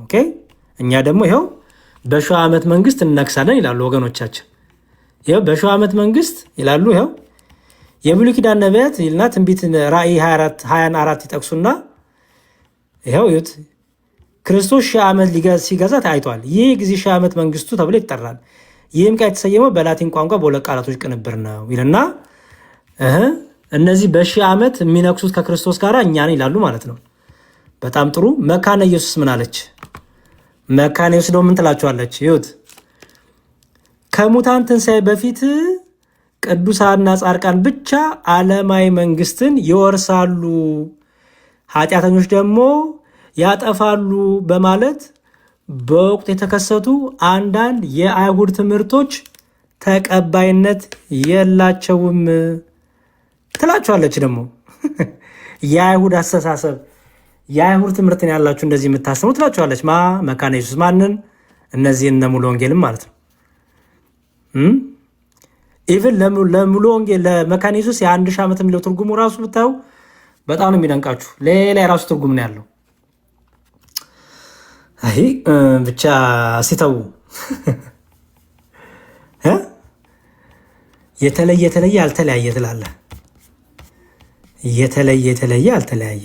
እኛ ደግሞ ይኸው በሺህ ዓመት መንግስት እነግሳለን ይላሉ ወገኖቻችን። ይኸው በሺህ ዓመት መንግስት ይላሉ። ይኸው የብሉይ ኪዳን ነቢያት ይልና ትንቢት ራእይ 24 ይጠቅሱና ይኸው ይሁት ክርስቶስ 1000 ዓመት ሲገዛ ታይቷል። ይህ ጊዜ 1000 ዓመት መንግስቱ ተብሎ ይጠራል። ይህም ቃል የተሰየመው በላቲን ቋንቋ በሁለት ቃላቶች ቅንብር ነው ይልና እነዚህ በ1000 ዓመት የሚነግሱት ከክርስቶስ ጋር እኛ ነን ይላሉ ማለት ነው። በጣም ጥሩ። መካነ ኢየሱስ ምን አለች? መካነ ኢየሱስ ደግሞ ምን ትላቸዋለች? ይሁት ከሙታን ትንሣኤ በፊት ቅዱሳንና ጻድቃን ብቻ ዓለማዊ መንግስትን ይወርሳሉ፣ ኃጢአተኞች ደግሞ ያጠፋሉ በማለት በወቅቱ የተከሰቱ አንዳንድ የአይሁድ ትምህርቶች ተቀባይነት የላቸውም ትላቸዋለች። ደግሞ የአይሁድ አስተሳሰብ የአይሁድ ትምህርትን ያላችሁ እንደዚህ የምታስሙ ትላቸዋለች። መካነ ኢየሱስ ማንን? እነዚህ እነ ሙሉ ወንጌልም ማለት ነው። ኢቭን ለሙሉ ወንጌል ለመካነ ኢየሱስ የ1000 ዓመት የሚለው ትርጉሙ ራሱ ብታዩ በጣም ነው የሚደንቃችሁ። ሌላ የራሱ ትርጉም ነው ያለው። አይ ብቻ ሲተው የተለየ አልተለያየ ትላለህ። የተለየ አልተለያየ።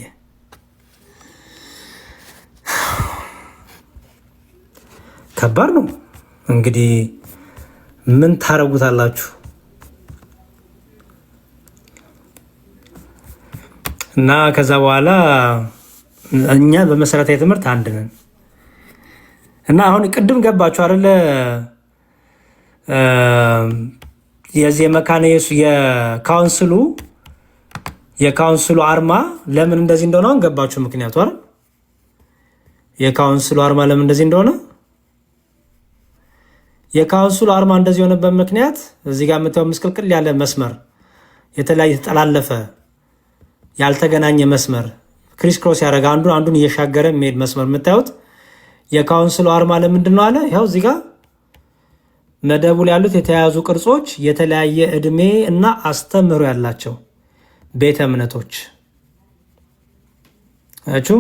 ከባድ ነው እንግዲህ ምን ታረጉታላችሁ? እና ከዛ በኋላ እኛ በመሰረታዊ ትምህርት አንድ ነን። እና አሁን ቅድም ገባችሁ አይደለ? የዚህ የመካነ ኢየሱስ የካውንስሉ አርማ ለምን እንደዚህ እንደሆነ አሁን ገባችሁ? ምክንያቱ አይደል? የካውንስሉ አርማ ለምን እንደዚህ እንደሆነ የካውንስሉ አርማ እንደዚህ የሆነበት ምክንያት እዚህ ጋር የምታየው ምስቅልቅል ያለ መስመር፣ የተለያየ የተጠላለፈ ያልተገናኘ መስመር ክሪስ ክሮስ ያደረገ አንዱን እየሻገረ የሚሄድ መስመር የምታዩት የካውንስሉ አርማ ለምንድን ነው አለ? ያው እዚህ ጋር መደቡ ላይ ያሉት የተያያዙ ቅርጾች የተለያየ እድሜ እና አስተምህሮ ያላቸው ቤተ እምነቶች አችሁ።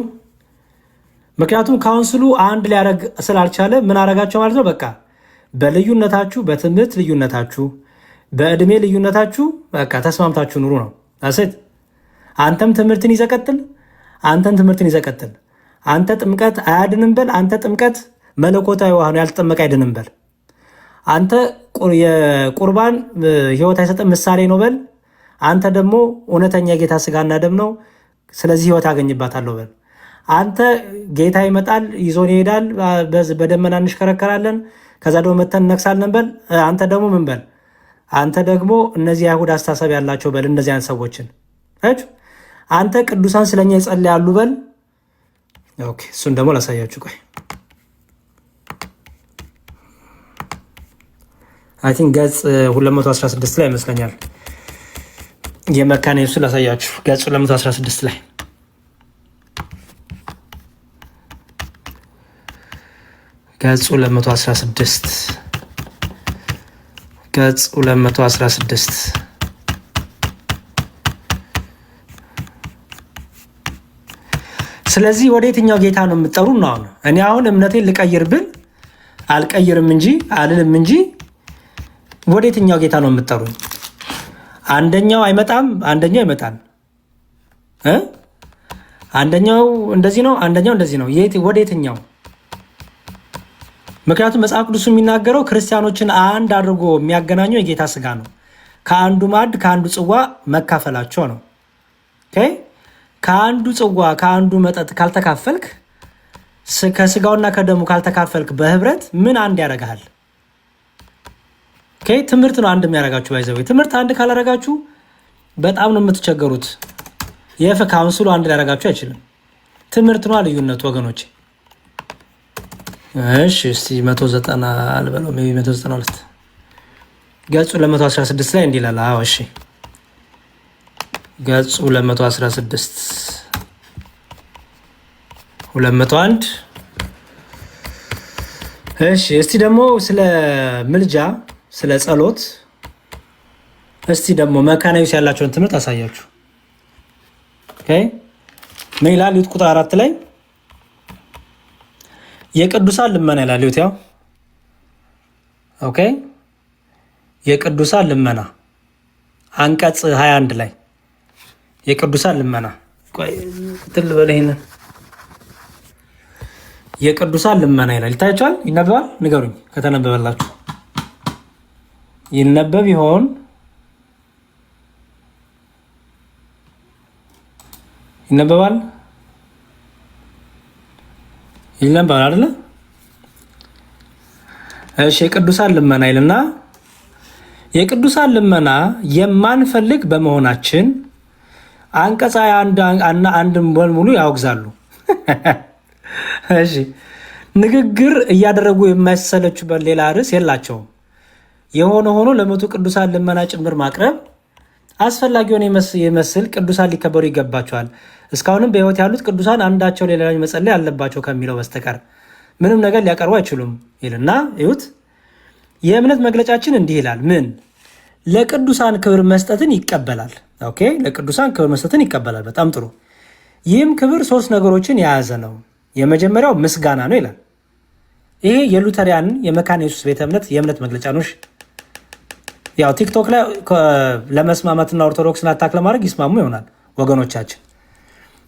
ምክንያቱም ካውንስሉ አንድ ሊያደርግ ስላልቻለ ምን አረጋቸው ማለት ነው? በቃ በልዩነታችሁ፣ በትምህርት ልዩነታችሁ፣ በእድሜ ልዩነታችሁ በቃ ተስማምታችሁ ኑሩ ነው አሴት። አንተም ትምህርትን ይዘቀጥል፣ አንተን ትምህርትን ይዘቀጥል። አንተ ጥምቀት አያድንም በል፣ አንተ ጥምቀት መለኮታዊ ውሃ ነው ያልተጠመቀ አይድንም በል። አንተ የቁርባን ህይወት አይሰጥም ምሳሌ ነው በል፣ አንተ ደግሞ እውነተኛ የጌታ ስጋና ደም ነው ስለዚህ ህይወት አገኝባታለሁ በል። አንተ ጌታ ይመጣል ይዞን ይሄዳል፣ በደመና እንሽከረከራለን፣ ከዛ ደግሞ መተን እነግሳለን በል። አንተ ደግሞ ምን በል? አንተ ደግሞ እነዚህ አይሁድ አስተሳሰብ ያላቸው በል። እነዚህ አይነት ሰዎችን አንተ ቅዱሳን ስለኛ ይጸልያሉ በል። ኦኬ፣ እሱን ደግሞ ላሳያችሁ። ቆይ አይ ቲንክ ገጽ 216 ላይ ይመስለኛል የመካነ ኢየሱስ ላሳያችሁ። ገጽ 216 ላይ ገጽ 216 ስለዚህ ወደ የትኛው ጌታ ነው የምትጠሩ ነው? እኔ አሁን እምነቴን ልቀይር ብል አልቀይርም እንጂ አልልም እንጂ ወደ የትኛው ጌታ ነው የምትጠሩ? አንደኛው አይመጣም፣ አንደኛው ይመጣል። አንደኛው እንደዚህ ነው፣ አንደኛው እንደዚህ ነው። ወደ የትኛው? ምክንያቱም መጽሐፍ ቅዱስ የሚናገረው ክርስቲያኖችን አንድ አድርጎ የሚያገናኘው የጌታ ስጋ ነው። ከአንዱ ማዕድ ከአንዱ ጽዋ መካፈላቸው ነው። ከአንዱ ጽዋ ከአንዱ መጠጥ ካልተካፈልክ፣ ከስጋውና ከደሙ ካልተካፈልክ በህብረት ምን አንድ ያደርግሃል? ትምህርት ነው አንድ የሚያደርጋችሁ። ባይዘው ትምህርት አንድ ካላደረጋችሁ በጣም ነው የምትቸገሩት። ካውንስሉ አንድ ሊያደርጋችሁ አይችልም። ትምህርት ነው ልዩነቱ ወገኖች። እሺ እስቲ 190 አልበለው 192 ገጹ 216 ላይ እንዲህ ይላል። አዎ እሺ ገጹ 216 201 እሺ እስቲ ደግሞ ስለ ምልጃ ስለ ጸሎት እስቲ ደግሞ መካነ ኢየሱስ ያላቸውን ትምህርት አሳያችሁ። ምን ይላል? ቁጥር 4 ላይ የቅዱሳን ልመና ይላል። ያው ኦኬ የቅዱሳን ልመና አንቀጽ 21 ላይ የቅዱሳን ልመና ቆይ ትል በለኝ የቅዱሳን ልመና ይላል። ይታያችኋል? ይነበባል? ንገሩኝ ከተነበበላችሁ። ይነበብ ይሆን? ይነበባል? ይነበባል አይደለ? እሺ የቅዱሳን ልመና ይልና የቅዱሳን ልመና የማንፈልግ በመሆናችን አንቀጽ አንድን ሙሉ ያወግዛሉ። እሺ ንግግር እያደረጉ የማይሰለቹበት ሌላ ርዕስ የላቸውም። የሆነ ሆኖ ለመቶ ቅዱሳን ልመና ጭምር ማቅረብ አስፈላጊውን የመስል ቅዱሳን ሊከበሩ ይገባቸዋል። እስካሁንም በሕይወት ያሉት ቅዱሳን አንዳቸው ሌላኛው መጸለይ አለባቸው ከሚለው በስተቀር ምንም ነገር ሊያቀርቡ አይችሉም ይልና ይሁት የእምነት መግለጫችን እንዲህ ይላል። ምን ለቅዱሳን ክብር መስጠትን ይቀበላል። ኦኬ ለቅዱሳን ክብር መስጠትን ይቀበላል። በጣም ጥሩ። ይህም ክብር 3 ነገሮችን የያዘ ነው። የመጀመሪያው ምስጋና ነው ይላል። ይሄ የሉተሪያን የመካነ ኢየሱስ ቤተ እምነት የእምነት መግለጫ ነው። ያው ቲክቶክ ላይ ለመስማማትና ኦርቶዶክስን አታክ ለማድረግ ይስማሙ ይሆናል ወገኖቻችን፣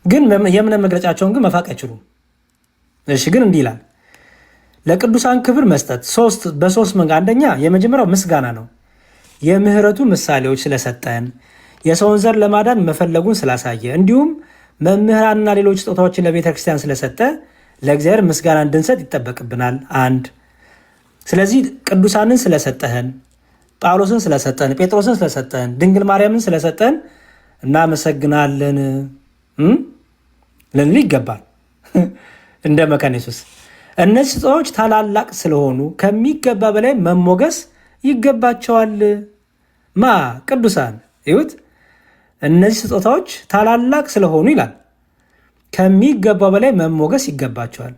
ግን የእምነት መግለጫቸውን ግን መፋቅ አይችሉም። እሺ ግን እንዲህ ይላል ለቅዱሳን ክብር መስጠት በሶስት መንገድ። አንደኛ የመጀመሪያው ምስጋና ነው። የምህረቱ ምሳሌዎች ስለሰጠን፣ የሰውን ዘር ለማዳን መፈለጉን ስላሳየ፣ እንዲሁም መምህራንና ሌሎች ስጦታዎችን ለቤተ ክርስቲያን ስለሰጠ ለእግዚአብሔር ምስጋና እንድንሰጥ ይጠበቅብናል። አንድ ስለዚህ ቅዱሳንን ስለሰጠህን፣ ጳውሎስን ስለሰጠን፣ ጴጥሮስን ስለሰጠን፣ ድንግል ማርያምን ስለሰጠን እናመሰግናለን ልንል ይገባል። እንደ መካነ ኢየሱስ እነዚህ ስጦታዎች ታላላቅ ስለሆኑ ከሚገባ በላይ መሞገስ ይገባቸዋል። ቅዱሳን ይሁት እነዚህ ስጦታዎች ታላላቅ ስለሆኑ ይላል ከሚገባ በላይ መሞገስ ይገባቸዋል።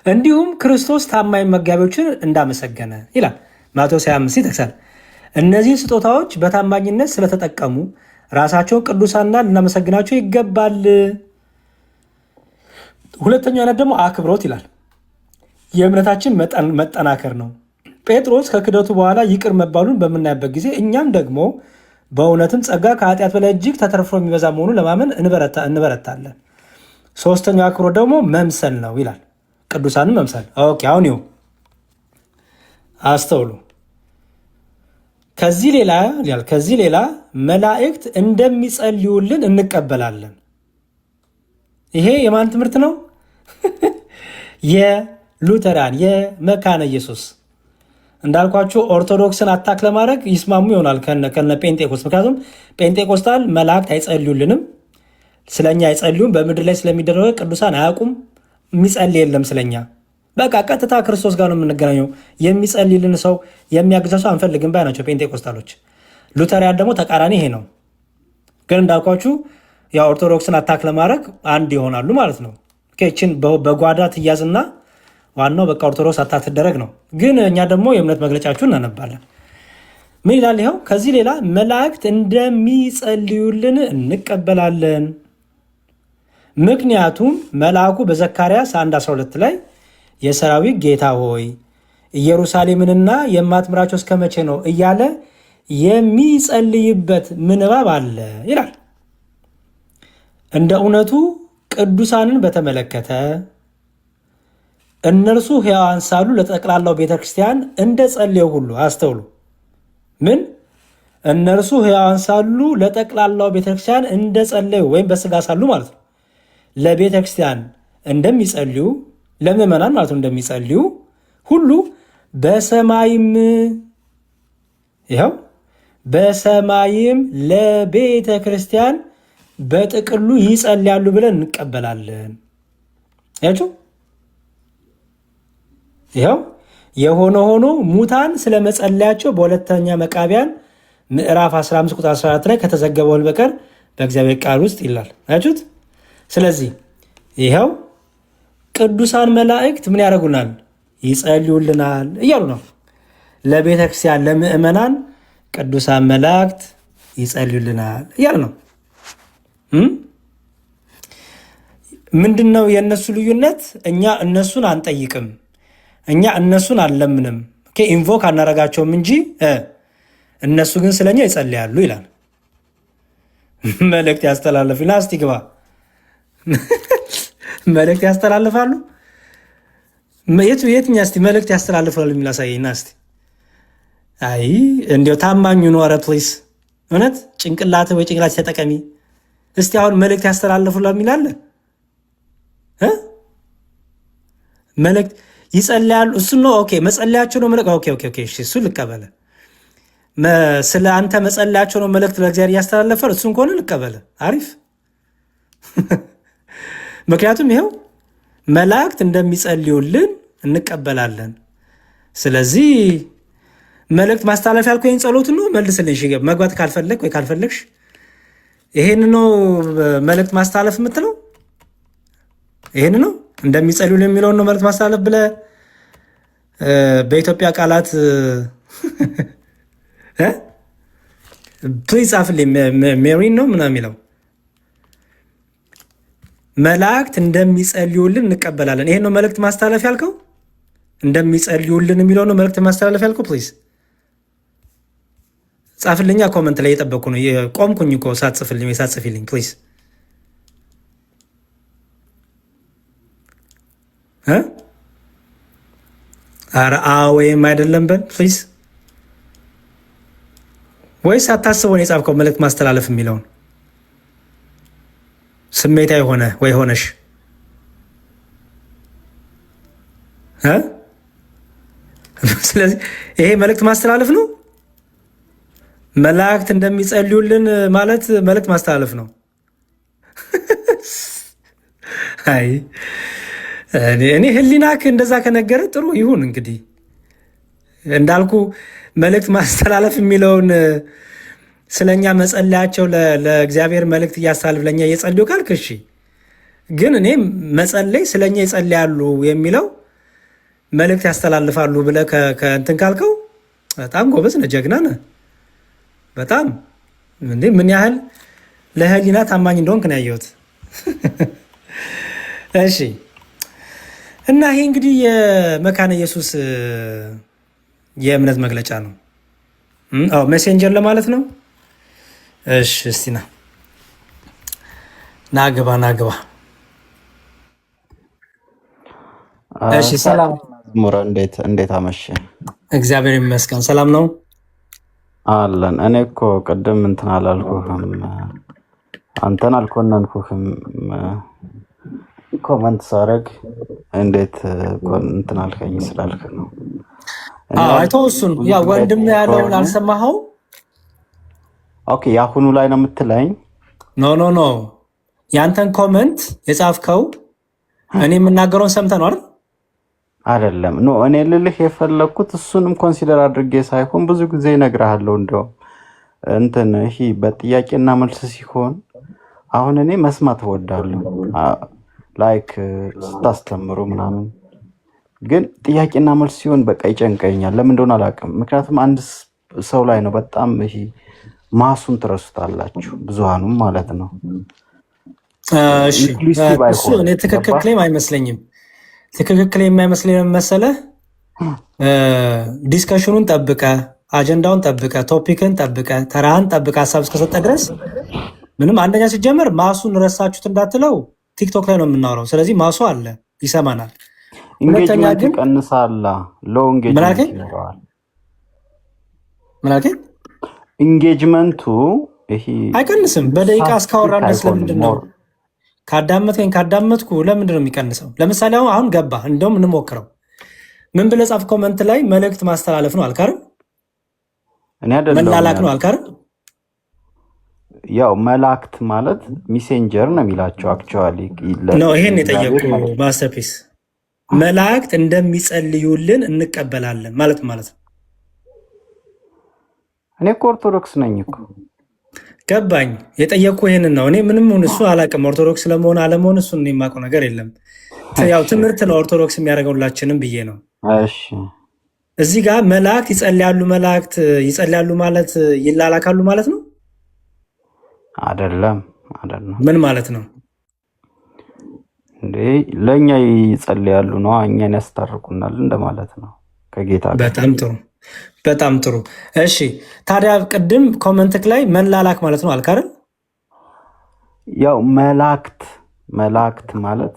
እንዲሁም ክርስቶስ ታማኝ መጋቢዎችን እንዳመሰገነ ይላል ማቴዎስ 25 ይጠቅሳል። እነዚህ ስጦታዎች በታማኝነት ስለተጠቀሙ ራሳቸውን ቅዱሳንና ልናመሰግናቸው ይገባል። ሁለተኛው አይነት ደግሞ አክብሮት ይላል። የእምነታችን መጠናከር ነው። ጴጥሮስ ከክደቱ በኋላ ይቅር መባሉን በምናይበት ጊዜ እኛም ደግሞ በእውነትም ጸጋ ከኃጢአት በላይ እጅግ ተተርፎ የሚበዛ መሆኑን ለማመን እንበረታለን። ሶስተኛው አክብሮት ደግሞ መምሰል ነው ይላል። ቅዱሳንን መምሰል። ኦኬ አሁን ይኸው አስተውሉ። ከዚህ ሌላ መላእክት እንደሚጸልዩልን እንቀበላለን። ይሄ የማን ትምህርት ነው? የሉተራን የመካነ ኢየሱስ። እንዳልኳችሁ ኦርቶዶክስን አታክ ለማድረግ ይስማሙ ይሆናል ከነ ጴንጤቆስት። ምክንያቱም ጴንጤቆስታል መላእክት አይጸልዩልንም፣ ስለኛ አይጸልዩም፣ በምድር ላይ ስለሚደረገው ቅዱሳን አያውቁም፣ የሚጸልይ የለም ስለኛ። በቃ ቀጥታ ክርስቶስ ጋር ነው የምንገናኘው። የሚጸልይልን ሰው የሚያግዛ ሰው አንፈልግም ባይ ናቸው ጴንጤቆስታሎች። ሉተሪያን ደግሞ ተቃራኒ ይሄ ነው። ግን እንዳልኳችሁ የኦርቶዶክስን አታክ ለማድረግ አንድ ይሆናሉ ማለት ነው። ችን በጓዳ ትያዝና ዋናው በቃ ኦርቶዶክስ አታክ ትደረግ ነው። ግን እኛ ደግሞ የእምነት መግለጫችሁን እናነባለን። ምን ይላል? ይኸው ከዚህ ሌላ መላእክት እንደሚጸልዩልን እንቀበላለን። ምክንያቱም መልአኩ በዘካርያስ 1:12 ላይ የሰራዊት ጌታ ሆይ ኢየሩሳሌምንና የማትምራቸው እስከ መቼ ነው እያለ የሚጸልይበት ምንባብ አለ ይላል። እንደ እውነቱ ቅዱሳንን በተመለከተ እነርሱ ሕያዋን ሳሉ ለጠቅላላው ቤተክርስቲያን እንደ ጸለዩ ሁሉ አስተውሉ። ምን እነርሱ ሕያዋን ሳሉ ለጠቅላላው ቤተክርስቲያን እንደ ጸለዩ ወይም በስጋ ሳሉ ማለት ነው ለቤተክርስቲያን እንደሚጸልዩ ለምዕመናን ማለት ነው እንደሚጸልዩ ሁሉ በሰማይም ይኸው በሰማይም ለቤተ ክርስቲያን በጥቅሉ ይጸልያሉ ብለን እንቀበላለን። ያችሁ ይኸው የሆነ ሆኖ ሙታን ስለመጸለያቸው በሁለተኛ መቃቢያን ምዕራፍ 15 ቁጥር 14 ላይ ከተዘገበውን በቀር በእግዚአብሔር ቃል ውስጥ ይላል። አያችሁት? ስለዚህ ይኸው ቅዱሳን መላእክት ምን ያደርጉናል? ይጸልዩልናል እያሉ ነው። ለቤተ ክርስቲያን ለምዕመናን ቅዱሳን መላእክት ይጸልዩልናል እያሉ ነው። ምንድነው የእነሱ ልዩነት? እኛ እነሱን አንጠይቅም፣ እኛ እነሱን አንለምንም፣ ኢንቮክ አናረጋቸውም እንጂ እነሱ ግን ስለኛ ይጸልያሉ ይላል። መልእክት ያስተላለፉ ና እስቲ ግባ መልእክት ያስተላልፋሉ። የትኛ እስቲ መልእክት ያስተላልፋሉ የሚል አሳየኝ ና እስቲ። አይ እንዲያው ታማኙ ነው። ኧረ ፕሊስ እውነት ጭንቅላት ወይ ጭንቅላት ተጠቀሚ እስቲ። አሁን መልእክት ያስተላልፉላል የሚላለ መልእክት ይጸልያሉ። እሱ ነው ኦኬ፣ መጸለያቸው ነው መልእክት። ኦኬ ኦኬ ኦኬ፣ እሺ እሱ ልቀበለ። ስለ አንተ መጸለያቸው ነው መልእክት ለእግዚአብሔር እያስተላለፈ እሱን ከሆነ ልቀበለ። አሪፍ ምክንያቱም ይኸው መላእክት እንደሚጸልዩልን እንቀበላለን። ስለዚህ መልእክት ማስተላለፍ ያልኩ ይህን ጸሎት ነው መልስልኝ። መግባት ካልፈለግ ወይ ካልፈለግሽ ይሄን ነው መልእክት ማስተላለፍ የምትለው ይሄን ነው። እንደሚጸልዩልን የሚለውን ነው መልእክት ማስተላለፍ ብለህ በኢትዮጵያ ቃላት ፕሊዝ ጻፍልኝ። ሜሪን ነው ምናምን የሚለው መላእክት እንደሚጸልዩልን እንቀበላለን። ይሄን ነው መልእክት ማስተላለፍ ያልከው? እንደሚጸልዩልን የሚለው ነው መልእክት ማስተላለፍ ያልከው? ፕሊዝ ጻፍልኛ። ኮመንት ላይ እየጠበቅኩ ነው። ቆምኩኝ እኮ ሳትጽፍልኝ ፕሊዝ። ኧረ ወይም አይደለም በል ፕሊዝ። ወይስ አታስበውን የጻፍከው መልእክት ማስተላለፍ የሚለውን ስሜታዊ ሆነ ወይ ሆነሽ ስለዚህ ይሄ መልእክት ማስተላለፍ ነው። መላእክት እንደሚጸልዩልን ማለት መልእክት ማስተላለፍ ነው። አይ እኔ ህሊናክ እንደዛ ከነገረ ጥሩ ይሁን። እንግዲህ እንዳልኩ መልእክት ማስተላለፍ የሚለውን ስለኛ መጸለያቸው ለእግዚአብሔር መልእክት እያስተላልፍ ለእኛ እየጸልዩ ካልክ እሺ። ግን እኔ መጸለይ ስለኛ ይጸልያሉ የሚለው መልእክት ያስተላልፋሉ ብለህ ከእንትን ካልከው በጣም ጎበዝ ነህ፣ ጀግና ነህ በጣም። እንዴ ምን ያህል ለህሊና ታማኝ እንደሆንክ ነው ያየሁት። እሺ እና ይሄ እንግዲህ የመካነ ኢየሱስ የእምነት መግለጫ ነው። ሜሴንጀር ለማለት ነው። እሺ እስቲ ናግባ። እሺ ሰላም ሙራ፣ እንዴት አመሸ? እግዚአብሔር ይመስገን ሰላም ነው አለን። እኔ እኮ ቅድም እንትን አላልኩህም፣ አንተን አልኮነንኩህም። ኮመንት ሳረግ እንዴት እንትን አልከኝ ስላልክ ነው። አይቶ እሱን ያ ወንድም ያለውን አልሰማኸው? ኦኬ የአሁኑ ላይ ነው የምትለኝ? ኖ ያንተን ኮመንት የጻፍከው እኔ የምናገረውን ሰምተህ ነው አይደል? አይደለም ኖ እኔ ልልህ የፈለኩት እሱንም ኮንሲደር አድርጌ ሳይሆን ብዙ ጊዜ እነግርሃለሁ። እንደው እንትን ይሄ በጥያቄና መልስ ሲሆን አሁን እኔ መስማት እወዳለሁ፣ ላይክ ስታስተምሩ ምናምን። ግን ጥያቄና መልስ ሲሆን በቃ ይጨንቀኛል። ለምን እንደሆነ አላውቅም። ምክንያቱም አንድ ሰው ላይ ነው በጣም ይሄ ማሱን ትረሱታላችሁ፣ ብዙሃኑም ማለት ነው። እሺ እሱ እኔ ትክክል ክሌም አይመስለኝም። ትክክል የማይመስለኝ መሰለህ? ዲስከሽኑን ጠብቀ፣ አጀንዳውን ጠብቀ፣ ቶፒክን ጠብቀ፣ ተራህን ጠብቀ ሀሳብ እስከሰጠ ድረስ ምንም አንደኛ ሲጀመር ማሱን ረሳችሁት እንዳትለው ቲክቶክ ላይ ነው የምናወራው። ስለዚህ ማሱ አለ ይሰማናል። ሁለተኛ ግን ቀንሳላ ሎ ኢንጌጅመንት ይኖረዋል። ምን አልከኝ? ኢንጌጅመንቱ ይሄ አይቀንስም። በደቂቃ እስካወራን ድረስ ለምንድን ነው ካዳመጥኩ ለምንድን ነው የሚቀንሰው? ለምሳሌ አሁን ገባ። እንደውም እንሞክረው። ምን ብለህ ጻፍ? ኮመንት ላይ መልእክት ማስተላለፍ ነው አልካር? እኔ አይደለም መላላክ ነው አልካር? ያው መላእክት ማለት ሜሴንጀር ነው የሚላቸው አክቹአሊ ነው። ይሄን የጠየቁ ማስተርፒስ መላእክት እንደሚጸልዩልን እንቀበላለን ማለት ነው። እኔ እኮ ኦርቶዶክስ ነኝ እኮ። ገባኝ። የጠየቅኩ ይሄንን ነው። እኔ ምንም እሱ አላውቅም። ኦርቶዶክስ ለመሆን አለመሆን እሱን የማውቀው ነገር የለም። ያው ትምህርት ነው ኦርቶዶክስ የሚያደርገውላችንም ብዬ ነው። እሺ እዚህ ጋር መላእክት ይጸልያሉ። መላእክት ይጸልያሉ ማለት ይላላካሉ ማለት ነው አይደለም? ምን ማለት ነው እንዴ? ለእኛ ይጸልያሉ ነው፣ እኛን ያስታርቁናል እንደማለት ነው ከጌታ ጋር። በጣም ጥሩ። እሺ ታዲያ ቅድም ኮመንትክ ላይ መላላክ ማለት ነው አልካር? ያው መላእክት ማለት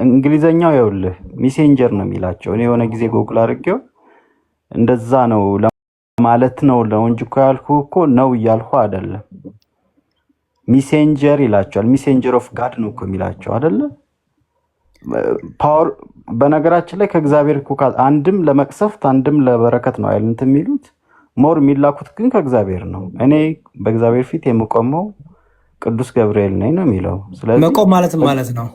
እንግሊዘኛው ይኸውልህ ሜሴንጀር ነው የሚላቸው። እኔ የሆነ ጊዜ ጎግል አድርጌው እንደዛ ነው ማለት ነው እንጂ እኮ ያልኩህ እኮ ነው እያልኩ አይደለም። ሜሴንጀር ይላቸዋል። ሜሴንጀር ኦፍ ጋድ ነው እኮ የሚላቸው አይደለ? ፓወር በነገራችን ላይ ከእግዚአብሔር እኮ አንድም ለመቅሰፍት አንድም ለበረከት ነው አይደል እንትን የሚሉት። ሞር የሚላኩት ግን ከእግዚአብሔር ነው። እኔ በእግዚአብሔር ፊት የምቆመው ቅዱስ ገብርኤል ነኝ ነው የሚለው። ስለዚህ መቆም ማለት ነው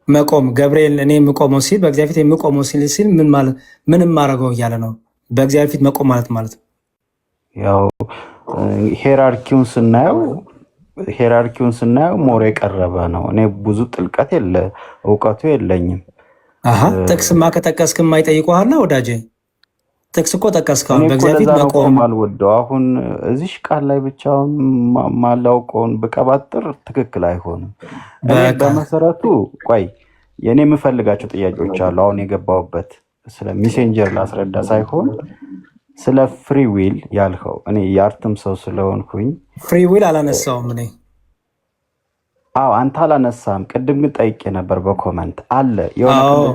መቆም ገብርኤል እኔ የምቆመው ሲል በእግዚአብሔር ፊት የምቆመው ሲል ምን ማለት ምንም ማድረገው እያለ ነው። በእግዚአብሔር ፊት መቆም ማለት ነው። ያው ሄራርኪውን ስናየው ሄራርኪውን ስናየው ሞር የቀረበ ነው። እኔ ብዙ ጥልቀት እውቀቱ የለኝም። ጥቅስማ ከጠቀስክ የማይጠይቁሃልና ወዳጄ ጥቅስ እኮ ጠቀስከውን በእግዚአብሔር መቆም አልወደው። አሁን እዚህ ቃል ላይ ብቻውን ማላውቀውን ብቀባጥር ትክክል አይሆንም። በመሰረቱ ቆይ የኔ የምፈልጋቸው ጥያቄዎች አሉ። አሁን የገባሁበት ስለ ሜሴንጀር ላስረዳ ሳይሆን ስለ ፍሪ ዊል ያልከው እኔ የአርትም ሰው ስለሆንኩኝ ፍሪ ዊል አላነሳውም እኔ። አንተ አላነሳም። ቅድም ግን ጠይቄ ነበር በኮመንት አለ የሆነ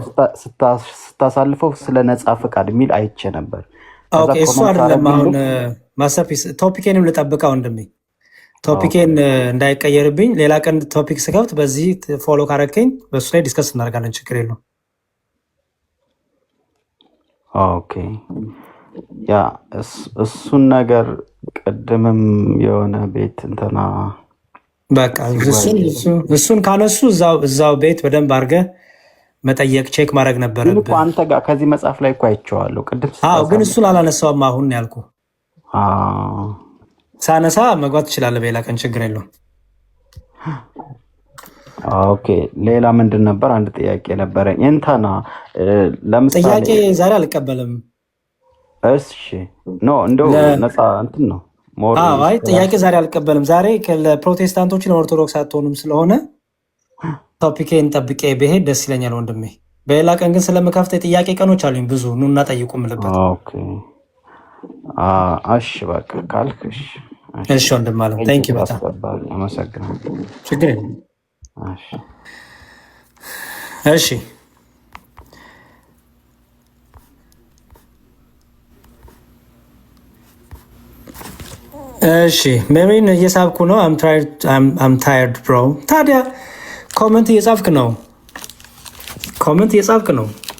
ስታሳልፈው ስለ ነፃ ፈቃድ የሚል አይቼ ነበር። እሱ አይደለም አሁን ማስተርፒስ። ቶፒኬንም ልጠብቀው ወንድሜ፣ ቶፒኬን እንዳይቀየርብኝ። ሌላ ቀን ቶፒክ ስከፍት በዚህ ፎሎ ካረከኝ በሱ ላይ ዲስከስ እናደርጋለን። ችግር የለውም። ኦኬ ያ እሱን ነገር ቅድምም የሆነ ቤት እንትና በቃ እሱን ካነሱ እዛው ቤት በደንብ አድርገህ መጠየቅ ቼክ ማድረግ ነበረብህ። አንተ ጋር ከዚህ መጽሐፍ ላይ እኮ አይቼዋለሁ ቅድም። ግን እሱን አላነሳውም። አሁን ያልኩ ሳነሳ መግባት ትችላለህ በሌላ ቀን፣ ችግር የለውም። ኦኬ ሌላ ምንድን ነበር? አንድ ጥያቄ ነበረኝ። እንትና ለምሳሌ ጥያቄ ዛሬ አልቀበልም። እሺ እንደው ነፃ እንትን ነው። አይ ጥያቄ ዛሬ አልቀበልም። ዛሬ ለፕሮቴስታንቶች ለኦርቶዶክስ አትሆኑም ስለሆነ ቶፒኬን ጠብቄ ብሄድ ደስ ይለኛል ወንድሜ። በሌላ ቀን ግን ስለምከፍት የጥያቄ ቀኖች አሉኝ ብዙ። ኑና ጠይቁ የምልበት። እሺ በቃ ካልክ እሺ ወንድም አለ። ታንኪ በጣም አመሰግናለሁ። ችግር የለም። እሺ እሺ ሜሪን እየሳብኩ ነው። አም ታየርድ ብሮ። ታዲያ ኮመንት እየጻፍክ ነው።